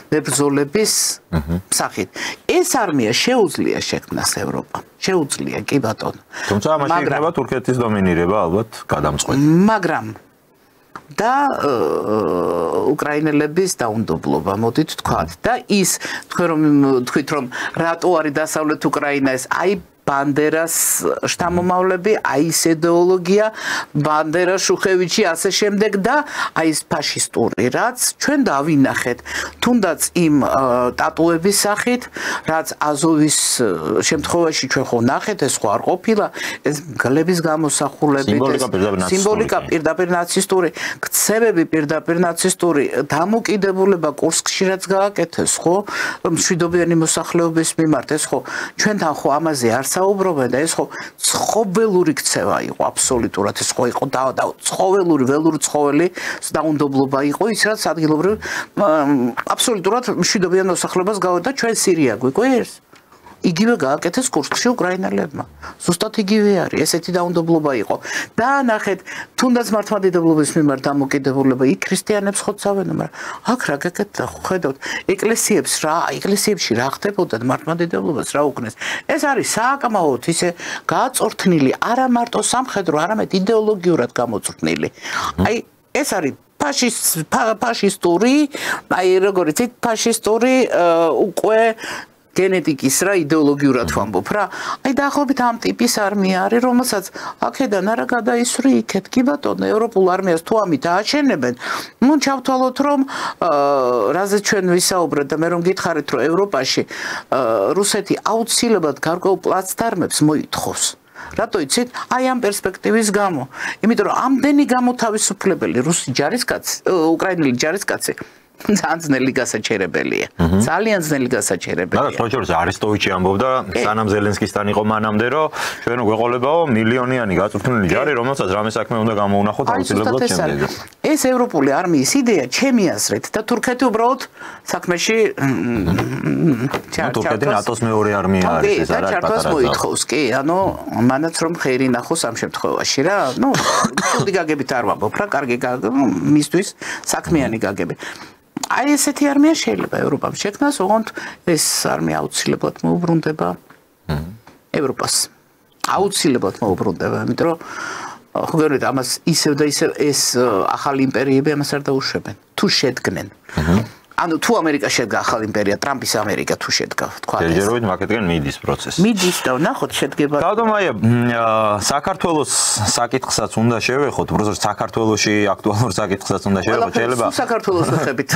მებრძოლების სახით. ეს არმია შეუძლია შექმნას ევროპამ. შეუძლია, კი ბატონო. თუმცა ამაში იქნება თურქეთის დომინირება ალბათ გადამწყვეტი. მაგრამ და უკრაინელების დაუნდობლობა, მოდით თქვათ. და ის თქვით რომ რატო არის დასავლეთ უკრაინა ეს აი ბანდერას შთამომავლები, აი ეს იდეოლოგია, ბანდერა, შუხევიჩი, ასე შემდეგ და აი ეს ფაშისტური, რაც ჩვენ დავინახეთ, თუნდაც იმ ტატუების სახით, რაც აზოვის შემთხვევაში ჩვენ ხო ნახეთ, ეს ხო არ ყოფილა, ეს მგლების გამოსახულებით, სიმბოლიკა პირდაპირ ნაცისტური, ქცევები პირდაპირ ნაცისტური, დამოკიდებულება კურსკში რაც გააკეთეს, ხო, მშვიდობიანი მოსახლეობის მიმართ, ეს ხო ჩვენთან ხო ამაზე არ საუბრობენ და ეს ხო ცხოველური ქცევა იყო აბსოლუტურად ეს ხო იყო ცხოველური ველური ცხოველი დაუნდობლობა იყო ის რაც ადგილობრივ აბსოლუტურად მშვიდობიან მოსახლეობას გავედა ჩვენ სირია გვიყვეს იგივე გააკეთეს კურსკში უკრაინელებმა. ზუსტად იგივე არის, ესეთი დაუნდობლობა იყო. და ნახეთ, თუნდაც მართლმადიდებლობის მიმართ დამოკიდებულება იქ ქრისტიანებს ხოცავენ, მაგრამ აქ რა გაკეთდა, ხედავთ, ეკლესიებში რა ხდებოდა მართლმადიდებლობას რა უკნეს. ეს არის სააკმაოდ ისე გააწორთნილი, არა მარტო სამხედრო, არამედ იდეოლოგიურად გამოწორთნილი. აი, ეს არის ფაშისტური, აი როგორიც იქ ფაშისტური უკვე გენეტიკის რა იდეოლოგიურად ვამბობ რა. აი დაახლოებით ამ ტიპის არმია არის, რომელსაც აქედან არა გადაისვრი იქეთ. კი ბატონო, ევროპულ არმიას თუ ამით ააშენებენ, ნუ ჩავთვალოთ რომ რაზე ჩვენ ვისაუბრეთ და მე რომ გითხარით რომ ევროპაში რუსეთი აუცილებლად გარკვეულ პლაცდარმებს მოითხოვს. რატო იცით? აი ამ პერსპექტივის გამო. იმიტომ რომ ამდენი გამოთავისუფლებელი რუსი ჯარისკაცი, უკრაინელი ჯარისკაცი ძალიან ძნელი გასაჩერებელია. ძალიან ძნელი გასაჩერებელია. და სწორედ არისტოვიჩი ამბობდა, სანამ ზელენსკისთან იყო მანამდე, რომ ჩვენ გვეყოლებაო მილიონიანი გაწვრთნილი ჯარი, რომელსაც რამე საქმე უნდა გამოუნახოთ აუცილებლად შემდეგ. ეს ევროპული არმიის იდეა ჩემი აზრით და თურქეთი უბრალოდ საქმეში თურქეთი ნატოს მეორე არმია არის, ეს არა ჩართვას მოითხოვს, კი, ანუ მანაც რომ ხერი ნახოს ამ შემთხვევაში რა. ნუ ცუდი გაგებით არ ვამბობ რა, კარგი მისთვის საქმიანი გაგები. აი ესეთი არმია შეიძლება ევროპამ შექმნას, ოღონდ ეს არმია აუცილებლად მოუბრუნდება ევროპას. აუცილებლად მოუბრუნდება, იმიტომ რომ ხო გეუბნებით ამას ისევ და ისევ ეს ახალი იმპერიები ამას არ დაუშვებენ. თუ შედგნენ. ანუ თუ ამერიკა შედგა ახალი იმპერია, ტრამპის ამერიკა თუ შედგა, თქვა ეს. ჯერჯერობით მაგეთგან მიდის პროცესი. მიდის და ნახოთ შედგება. თავდამაია საქართველოს საკითხსაც უნდა შევეხოთ, უბრალოდ საქართველოში აქტუალურ საკითხსაც უნდა შევეხოთ, შეიძლება. საქართველოს ხებით.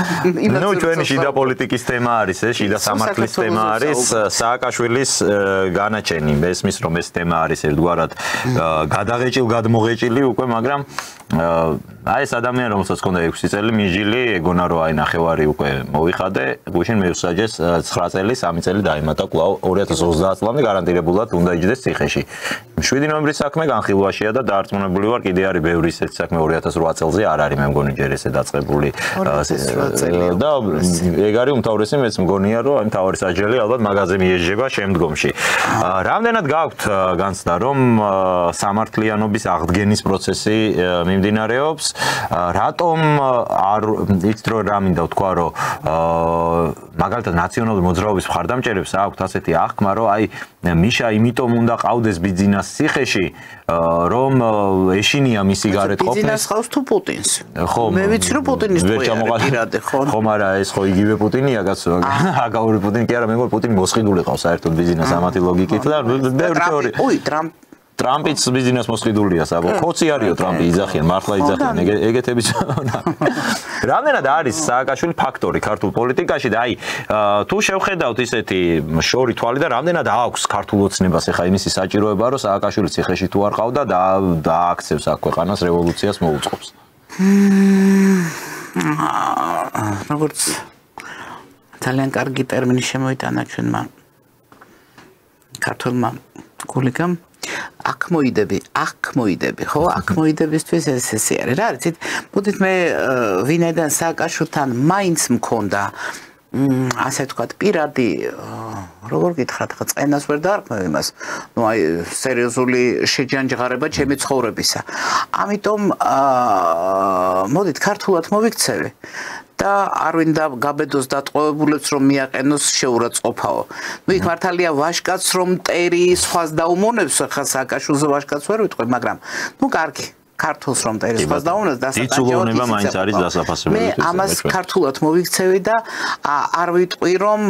ნუ ჩვენი შიდა პოლიტიკის თემა არის ეს, შიდა სამართლის თემა არის, სააკაშვილის განაჩენი. მესმის რომ ეს თემა არის ერთგვარად გადმოღეჭილი უკვე, მაგრამ აი ეს ადამიანი რომელსაც ჰქონდა 6 წელი მიჯილი, ეგონა რომ აი ნახევარი უკვე მოიხადე, გუშინ მეუსაჯეს 9 წელი, 3 წელი დაემატა კვლავ 2030 წლამდე გარანტირებულად უნდა იჯდეს ციხეში. 7 ნოემბრის საქმე განხილვაშია და დაარწმუნებული ვარ, კიდე არის ბევრი ისეთი საქმე 2008 წელზე არ არის, მე მგონი ჯერ ესე დაწყებული. და ეგ არის უმთავრესი, მეც მგონია რომ აი მთავარი საჯელი ალბათ მაგაზე მიეжжება შემდგომში. რამდენად გაქვთ განცდა რომ სამართლიანობის აღდგენის პროცესი მიმდინარეობს? რატომ არ იცით რომ რა მინდა ვთქვა რომ მაგალითად ნაციონალური მოძრაობის მხარდამჭერებს აქვთ ასეთი აღქმა რომ აი მიშა იმიტომ უნდა ყავდეს ბიძინას ციხეში რომ ეშინია მისი გარეთ ყოფნა ბიძინას ყავს თუ პუტინს ხო მე ვიცი რომ პუტინის პირადე ხო ხომ არა ეს ხო იგივე პუტინია კაცო აგაური პუტინი კი არა მე მგონი პუტინი მოსყიდული ყავს საერთოდ ბიძინას ამათი ლოგიკით და ბევრი თეორია ой ტრამპიც ბიზნეს მოსყიდულია საბო ხოცი არისო ტრამპი იძახიან მართლა იძახიან ეგეთების რამდენად არის სააკაშვილი ფაქტორი ქართულ პოლიტიკაში და აი თუ შევხედავთ ისეთი შორი თვალი და რამდენად აქვს ქართულ ოცნებას ეხა იმისი საჭიროება რომ სააკაშვილი ციხეში თუ არ ყავდა და დააქცევს აქ ქვეყანას რევოლუციას მოუწყობს როგორც ძალიან კარგი ტერმინი შემოიტანა ჩვენმა ქართულმა კოლეგამ აქ მოიდები, ხო? აქ მოიდებისთვის ესე არის. რა არის? მოდით მე ვინაიდან სააკაშვილთან მაინც მქონდა ასე ვთქვათ, პირადი როგორ გითხრათ, ხა წენას ვერ დაარქმევ იმას. ნუ აი სერიოზული შეჯანჯღარება ჩემი ცხოვრებისა. ამიტომ მოდით ქართულად მოვიქცევი და არ ვინდა გაბედოს დატყვევებულებს რომ მიაყენოს შეურაცხყოფაო. ნუ იქ მართალია ვაშკაც რომ მტერი სხვას დაუმონებს, ხა სააკაშვილზე ვაშკაც ვერ ვიტყვი, მაგრამ ნუ კარგი. ქართულს რომ მტერის ხას დაუნოს დასატანჯეობა მაინც არის დასაფასებელი. მე ამას ქართულად მოვიქცევი და არ ვიტყვი რომ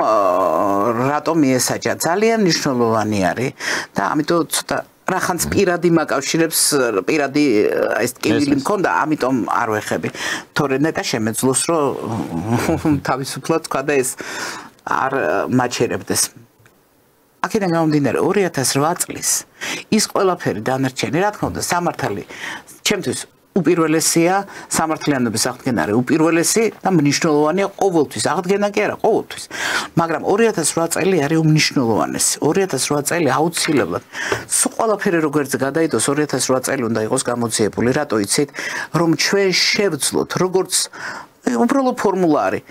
რატომ მიესაჯა. ძალიან მნიშვნელოვანი არის და ამიტომ ცოტა რახანს პირადი მაკავშირებს, პირადი ეს ტკივილი მქონდა, ამიტომ არ ვეხები. თორე ნეტა შემეძლოს რომ თავისუფლად თქვა და ეს არ მაჩერებდეს. აქედან გამომდინარე 2008 წლის ის ყველაფერი დანარჩენი, რა თქმა უნდა, სამართალი ჩემთვის უპირველესია, სამართლიანობის აღდგენა არის უპირველესი და მნიშვნელოვანია ყოველთვის, აღდგენა კი არა, ყოველთვის. მაგრამ 2008 წელი არის უმნიშვნელოვანესი. 2008 წელი აუცილებლად. სულ ყველაფერი როგორც გადაიდოს 2008 წელი უნდა იყოს გამოძიებული, რატო იცით, რომ ჩვენ შევძლოთ, როგორც უბრალო ფორმულა არის.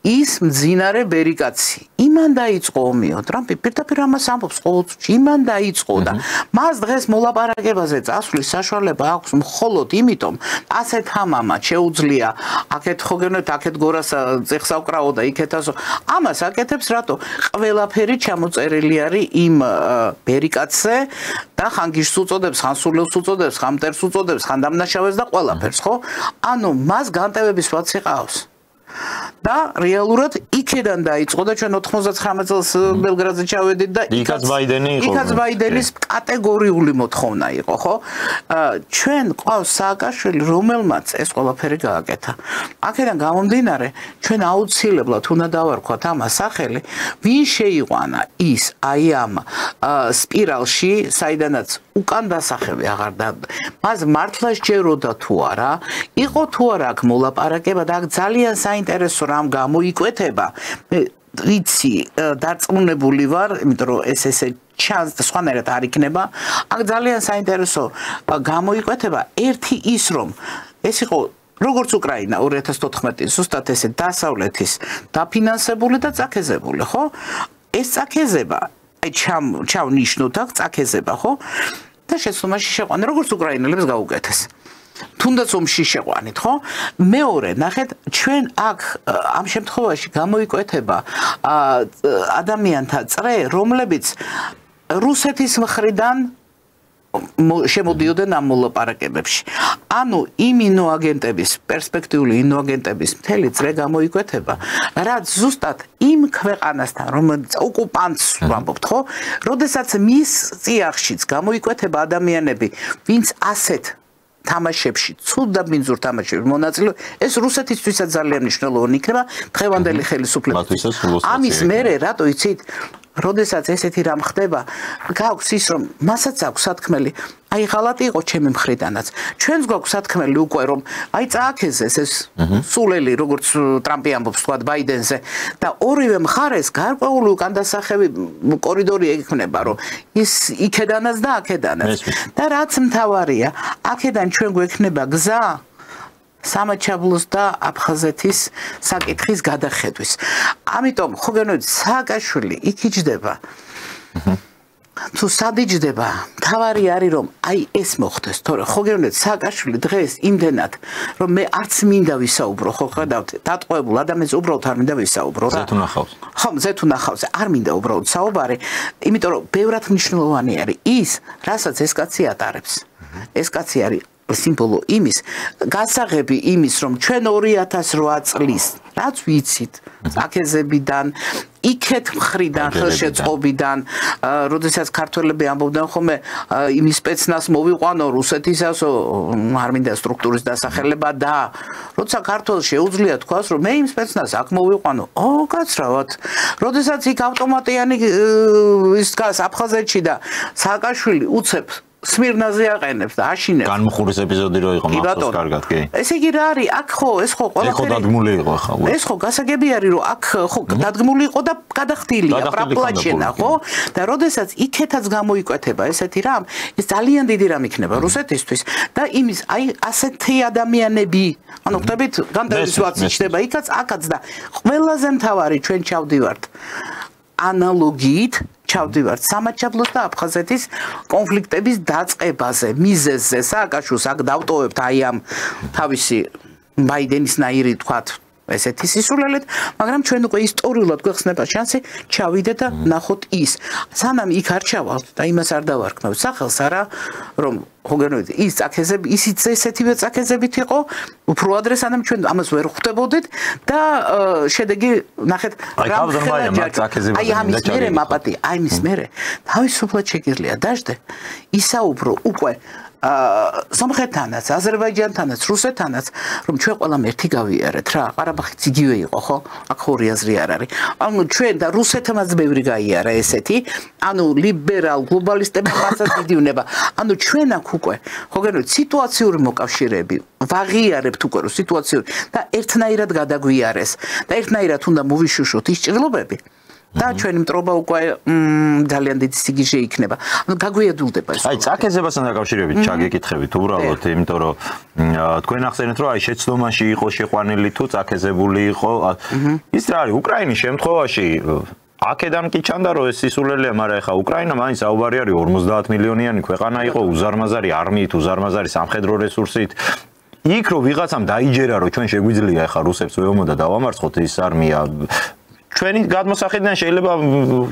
ის მძინარე ბერიკაცი იმან დაიწყო ომიო ტრამპი პირდაპირ ამას ამბობს ყოველთვის იმან დაიწყო და მას დღეს მოლაპარაკებაზე წასვლის საშუალება აქვს მხოლოდ იმიტომ ასეთ ამამა შეუძლია აქეთ ხოგენოთ აქეთ გორას წეხსავკრაო და იქეთასო ამას აკეთებს რატო ყველაფერი ჩამოწერილი არის იმ ბერიკაცზე და ხანგიშს უწოდებს ხანსულელს უწოდებს ხამტერს უწოდებს ხანდამნაშავეს და ყველაფერს ხო ანუ მას განტევების ვაცი ყავს და რეალურად იქედან დაიწყო და ჩვენ 99 წელს ბელგრადზე ჩავედით და იქაც ბაიდენის კატეგორიული მოთხოვნა იყო, ხო? ჩვენ ყავს სააკაშვილი, რომელმაც ეს ყველაფერი გააკეთა. აქედან გამომდინარე, ჩვენ აუცილებლად უნდა დავარქვათ ამას სახელი, ვინ შეიყვანა ის აი ამ სპირალში, საიდანაც უკან დასახევი აღარ და მას მართლა სჯეროდა თუ არა, იყო თუ არა აქ მოლაპარაკება და აქ ძალიან საინტერესო რამ გამოიკვეთება. მე ვიცი, დარწმუნებული ვარ, იმიტომ რომ ესე ჩანს და სხვანაირად არ იქნება. აქ ძალიან საინტერესო გამოიკვეთება ერთი ის რომ ეს იყო როგორც უკრაინა 2014 ზუსტად ესე დასავლეთის დაფინანსებული და წაქეზებული, ხო? ეს წაქეზება აი ჩავნიშნოთ აქ წაქეზება, ხო? და შეცდომაში შეყვანა როგორც უკრაინელებს გაუკეთეს. თუნდაც ომში შეყვანით, ხო? მეორე, ნახეთ, ჩვენ აქ ამ შემთხვევაში გამოიკვეთება ადამიანთა წრე, რომლებიც რუსეთის მხრიდან შემოდიოდნენ ამ მოლაპარაკებებში. ანუ იმ ინოაგენტების, პერსპექტიული ინოაგენტების მთელი წრე გამოიკვეთება, რაც ზუსტად იმ ქვეყანასთან, რომელიც ოკუპანტს ვამბობთ, ხო? როდესაც მის წიაღშიც გამოიკვეთება ადამიანები, ვინც ასეთ თამაშებში, ცუდ და ბინძურ თამაშებში მონაწილეობენ, ეს რუსეთისთვისაც ძალიან მნიშვნელოვანი იქნება დღევანდელი ხელისუფლებისთვის. ამის მერე, რატო იცით, როდესაც ესეთი რამ ხდება, გაქვს ის რომ მასაც აქვს სათქმელი, აი ღალატი იყო ჩემი მხრიდანაც. ჩვენს გვაქვს სათქმელი უკვე რომ აი წააქეზეს ეს სულელი, როგორც ტრამპი ამბობს თქვა ბაიდენზე და ორივე მხარეს გარკვეული უკან დასახევი კორიდორი ექნება, რომ ის იქედანაც და აქედანაც. და რაც მთავარია, აქედან ჩვენ გვექნება გზა სამაჩაბლოს და აფხაზეთის საკითხის გადახედვის. ამიტომ ხო გენოდი სააკაშვილი იქ იჯდება. თუ სადიჯდება, თავარი არის რომ აი ეს მოხდეს, თორე ხო გენოდი სააკაშვილი დღეს იმდენად რომ მე არც მინდა ვისაუბრო, ხო ხედავთ, დატყვევებულ ადამიანს უბრალოდ არ მინდა ვისაუბრო რა. ზეთუნახავს. ხო, ზეთუნახავზე არ მინდა უბრალოდ საუბარი, იმიტომ რომ ბევრად მნიშვნელოვანი არის ის, რასაც ეს კაცი ატარებს. ეს კაცი არის სიმბოლო იმის, გასაღები იმის, რომ ჩვენ 2008 წლის, რაც ვიცით, წაქეზებიდან, იქეთ მხრიდან, ხელშეწყობიდან, როდესაც ქართველები ამბობდნენ ხოლმე იმის სპეცნაზს მოვიყვანო რუსეთისასო, არ მინდა სტრუქტურის დასახელება და როცა ქართველს შეუძლია თქვას, რომ მე იმ სპეცნაზს აქ მოვიყვანო, კაცრავად, როდესაც იქ ავტომატიანი ის დგას აფხაზეთში და სააკაშვილი უცებ სმირნაზე აყენებს და აშინებს. განმხურის ეპიზოდი რო იყო მახსოვს კარგად, კი. ესე იგი რა არის? აქ ხო, ეს ხო ყველაფერი. ხო დადგმული იყო ხა. ეს ხო გასაგები არის, რომ აქ ხო დადგმული იყო და გადახდილია, პრაპლაჩენა, ხო? და როდესაც იქეთაც გამოიკვეთება ესეთი რამ, ეს ძალიან დიდი რამ იქნება რუსეთისთვის და იმის აი ასეთი ადამიანები, ანუ ხვდებით, განდავის ვაცი ჩდება იქაც, აქაც და ყველაზე მთავარი ჩვენ ჩავდივართ ანალოგიით ჩავდივართ სამაჩაბლოს და აფხაზეთის კონფლიქტების დაწყებაზე, მიზეზზე, სააკაშვილს აქ დავტოვებთ აი ამ თავისი ბაიდენის ნაირი თქვათ ესეთი სისულელით, მაგრამ ჩვენ უკვე ისტორიულად გვეხსნება შანსი ჩავიდეთ და ნახოთ ის. სანამ იქ არ ჩავალთ და იმას არ დავარქმევთ სახელს არა, რომ ხოგენოდი ის წაქეზები, ისიც ესეთივე წაქეზებით იყო, უფრო ადრე სანამ ჩვენ ამას ვერ ხვდებოდით და შედეგი ნახეთ აი ამის მერე მაპატი, აი მის მერე თავისუფლად შეგიძლია დაждე ისაუბრო უკვე სომხეთთანაც, აზერბაიჯანთანაც, რუსეთთანაც, რომ ჩვენ ყველამ ერთი გავიარეთ რა, ყარაბაღიც იგივე იყო, ხო? აქ ხორი აზრი არ არის. ანუ ჩვენ და რუსეთმაც ბევრი გაიარა ესეთი, ანუ ლიბერალ გლობალისტებმა მასაც დიდი უნება. ანუ ჩვენ აქ უკვე, ხო გენოდი, სიტუაციური მოკავშირეები ვაღიარებთ უკვე რომ სიტუაციური და ერთნაირად გადაგვიარეს და ერთნაირად უნდა მოვიშუშოთ ის ჭრილობები. და ჩვენი მტრობა უკვე ძალიან დიდი სიგიჟე იქნება. ანუ გაგვიადულდება ეს. აი, წაქეზებასთან დაკავშირებით ჩაგეკითხებით უბრალოდ, იმიტომ რომ თქვენ ახსენეთ, რომ აი შეცდომაში იყო შეყვანილი თუ წაქეზებული იყო. ის რა არის უკრაინის შემთხვევაში აქედან კი ჩანდა რომ ეს სისულელეა, მაგრამ ეხა უკრაინა მაინც საუბარი არის 50 მილიონიანი ქვეყანა იყო, უზარმაზარი არმიით, უზარმაზარი სამხედრო რესურსით. იქ რომ ვიღაცამ დაიჯერა რომ ჩვენ შეგვიძლია ეხა რუსებს ვეომოდა დავამარცხოთ ის არმია ჩვენი გადმოსახედიდან შეიძლება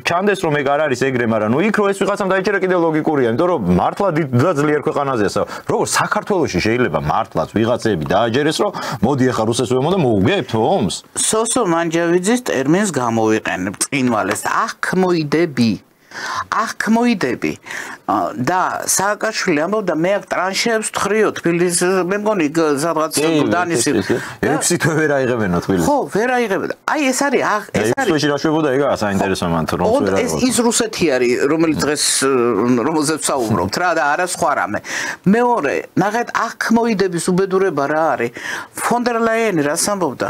ჩანდეს რომ ეგ არ არის ეგრე, მაგრამ ნუ იქ რო ეს ვიღაცამ დაიჭერა კიდევ ლოგიკურია, იმიტომ რომ მართლა და ძლიერ ქვეყანაზეა. როგორც საქართველოში შეიძლება მართლაც ვიღაცები დააჯერეს, რომ მოდი ახლა რუსებს ვემო და მოუგებთ ომს. სოსო მანჯავიძის ტერმინს გამოვიყენებ წინვალეს. აქ მოიდები. აქ მოიდები და სააკაშვილი ამბობდა მე აქ ტრანშეებს ვთხრიო თბილისს მე მგონი სადღაც დანის 6 თვე ვერ აიღებენო თბილისს ხო ვერ აიღებდა აი ეს არის ეს არის ეს რა შვებოდა ეგაა საინტერესო მან თუ რომ ვერ აიღებდა ეს რუსეთი არის რომელიც დღეს რომელზეც საუბრობთ რა და არა სხვა რამე მეორე ნახეთ აქ მოიდების უბედურება რა არის ფონ დერ ლაიენი რას ამბობდა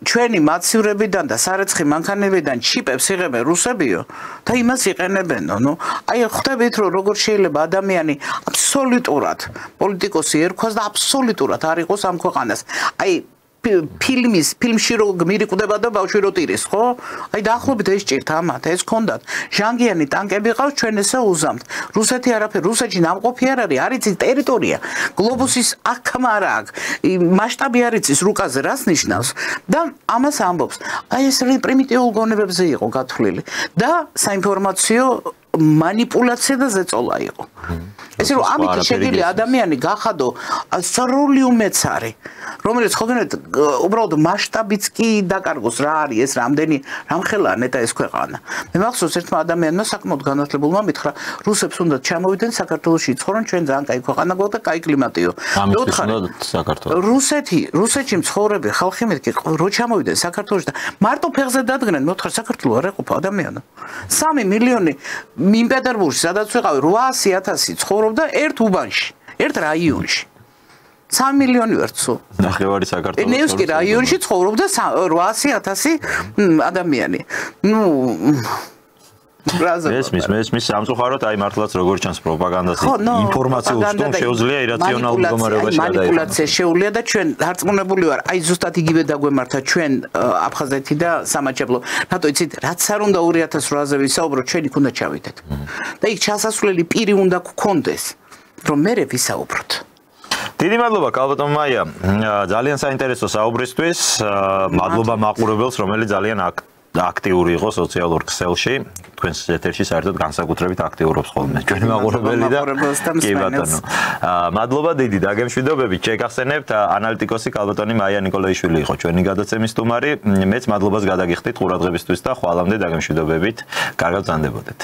ჩვენი მაცივრებიდან და სარეცხი მანქანებიდან ჩიპებს იღებენ რუსებიო და იმას იყენებენო ნუ აი ხვდებით რომ როგორ შეიძლება ადამიანი აბსოლუტურად პოლიტიკოსი ერქვას და აბსოლუტურად არ იყოს ამ ქვეყანას აი ფილმში რო მირიკვდება და ბავშვი რო ტირის ხო აი დაახლოებით ეს ჭირთ ამათ ეს კონდათ ჟანგიანი ტანკები ყავს ჩვენ ესე უზამთ რუსეთი არაფერი რუსეთში ნამყოფი არ არის არის ის ტერიტორია გლობუსის აქმა არა აქ მასშტაბი არის ის რუკაზე რას ნიშნავს და ამას ამბობს აი ეს პრიმიტიულ გონებებზე იყო გათვლილი და საინფორმაციო манипуляция და ზეწოლა იყო. ესე რომ ამით შეგვიძლია ადამიანი გახადო სრული უმეცარი, რომელიც ხოგენეთ უბრალოდ მასშტაბიც კი დაკარგოს რა არის ეს რამდენი რამხელა ნეტა ეს ქვეყანა. მე მახსოვს ერთმა ადამიანმა საკმაოდ განათლებულმა მითხრა, რუსებს უნდა ჩამოვიდნენ საქართველოში იცხოვრონ, ჩვენ ძალიან კაი ქვეყანა გვაქვს და კაი კლიმატიო. რუსეთში მცხოვრები ხალხი მეთქი რო ჩამოვიდნენ საქართველოში და მარტო ფეხზე დადგნენ, მე ვთქვა საქართველო არ ეყოფა ადამიანო. 3 მილიონი მინპეტერბურგში სადაც ვიყავი 800,000 ცხოვრობდა ერთ უბანში, ერთ რაიონში. 3 მილიონი ვერცო. ნახევარი საქართველოს. ნევსკი რაიონში ცხოვრობდა 800,000 ადამიანი. ნუ მის სამწუხაროდ აი მართლაც როგორ ჩანს პროპაგანდას ინფორმაციულ სტუმ შეუძლია ირაციონალურ მდგომარეობაში გადაიღოს. მანიპულაცია შეუძლია და ჩვენ დარწმუნებული ვარ, აი ზუსტად იგივე დაგვემართა ჩვენ აფხაზეთი და სამაჩაბლო. რატო იცით, რაც არ უნდა 2008-ზე ვისაუბროთ, ჩვენ იქ უნდა ჩავიდეთ. და იქ ჩასასვლელი პირი უნდა გქონდეს, რომ მე ვისაუბროთ. დიდი მადლობა კალბატონ მაია, ძალიან საინტერესო საუბრისთვის, მადლობა მაყურებელს, რომელიც ძალიან აქტიური იყო სოციალურ ქსელში, თქვენს ეთერში საერთოდ განსაკუთრებით აქტიურობს ხოლმე. ჩვენი მაყურებელი და კი ბატონო. მადლობა დიდი დაგემშვიდობებით. შეგახსენებთ ანალიტიკოსი კალბატონი მაია ნიკოლაიშვილი იყო ჩვენი გადაცემის სტუმარი. მეც მადლობას გადაგიხდით ყურადღებისთვის და ხვალამდე დაგემშვიდობებით. კარგად ბრძანდებოდეთ.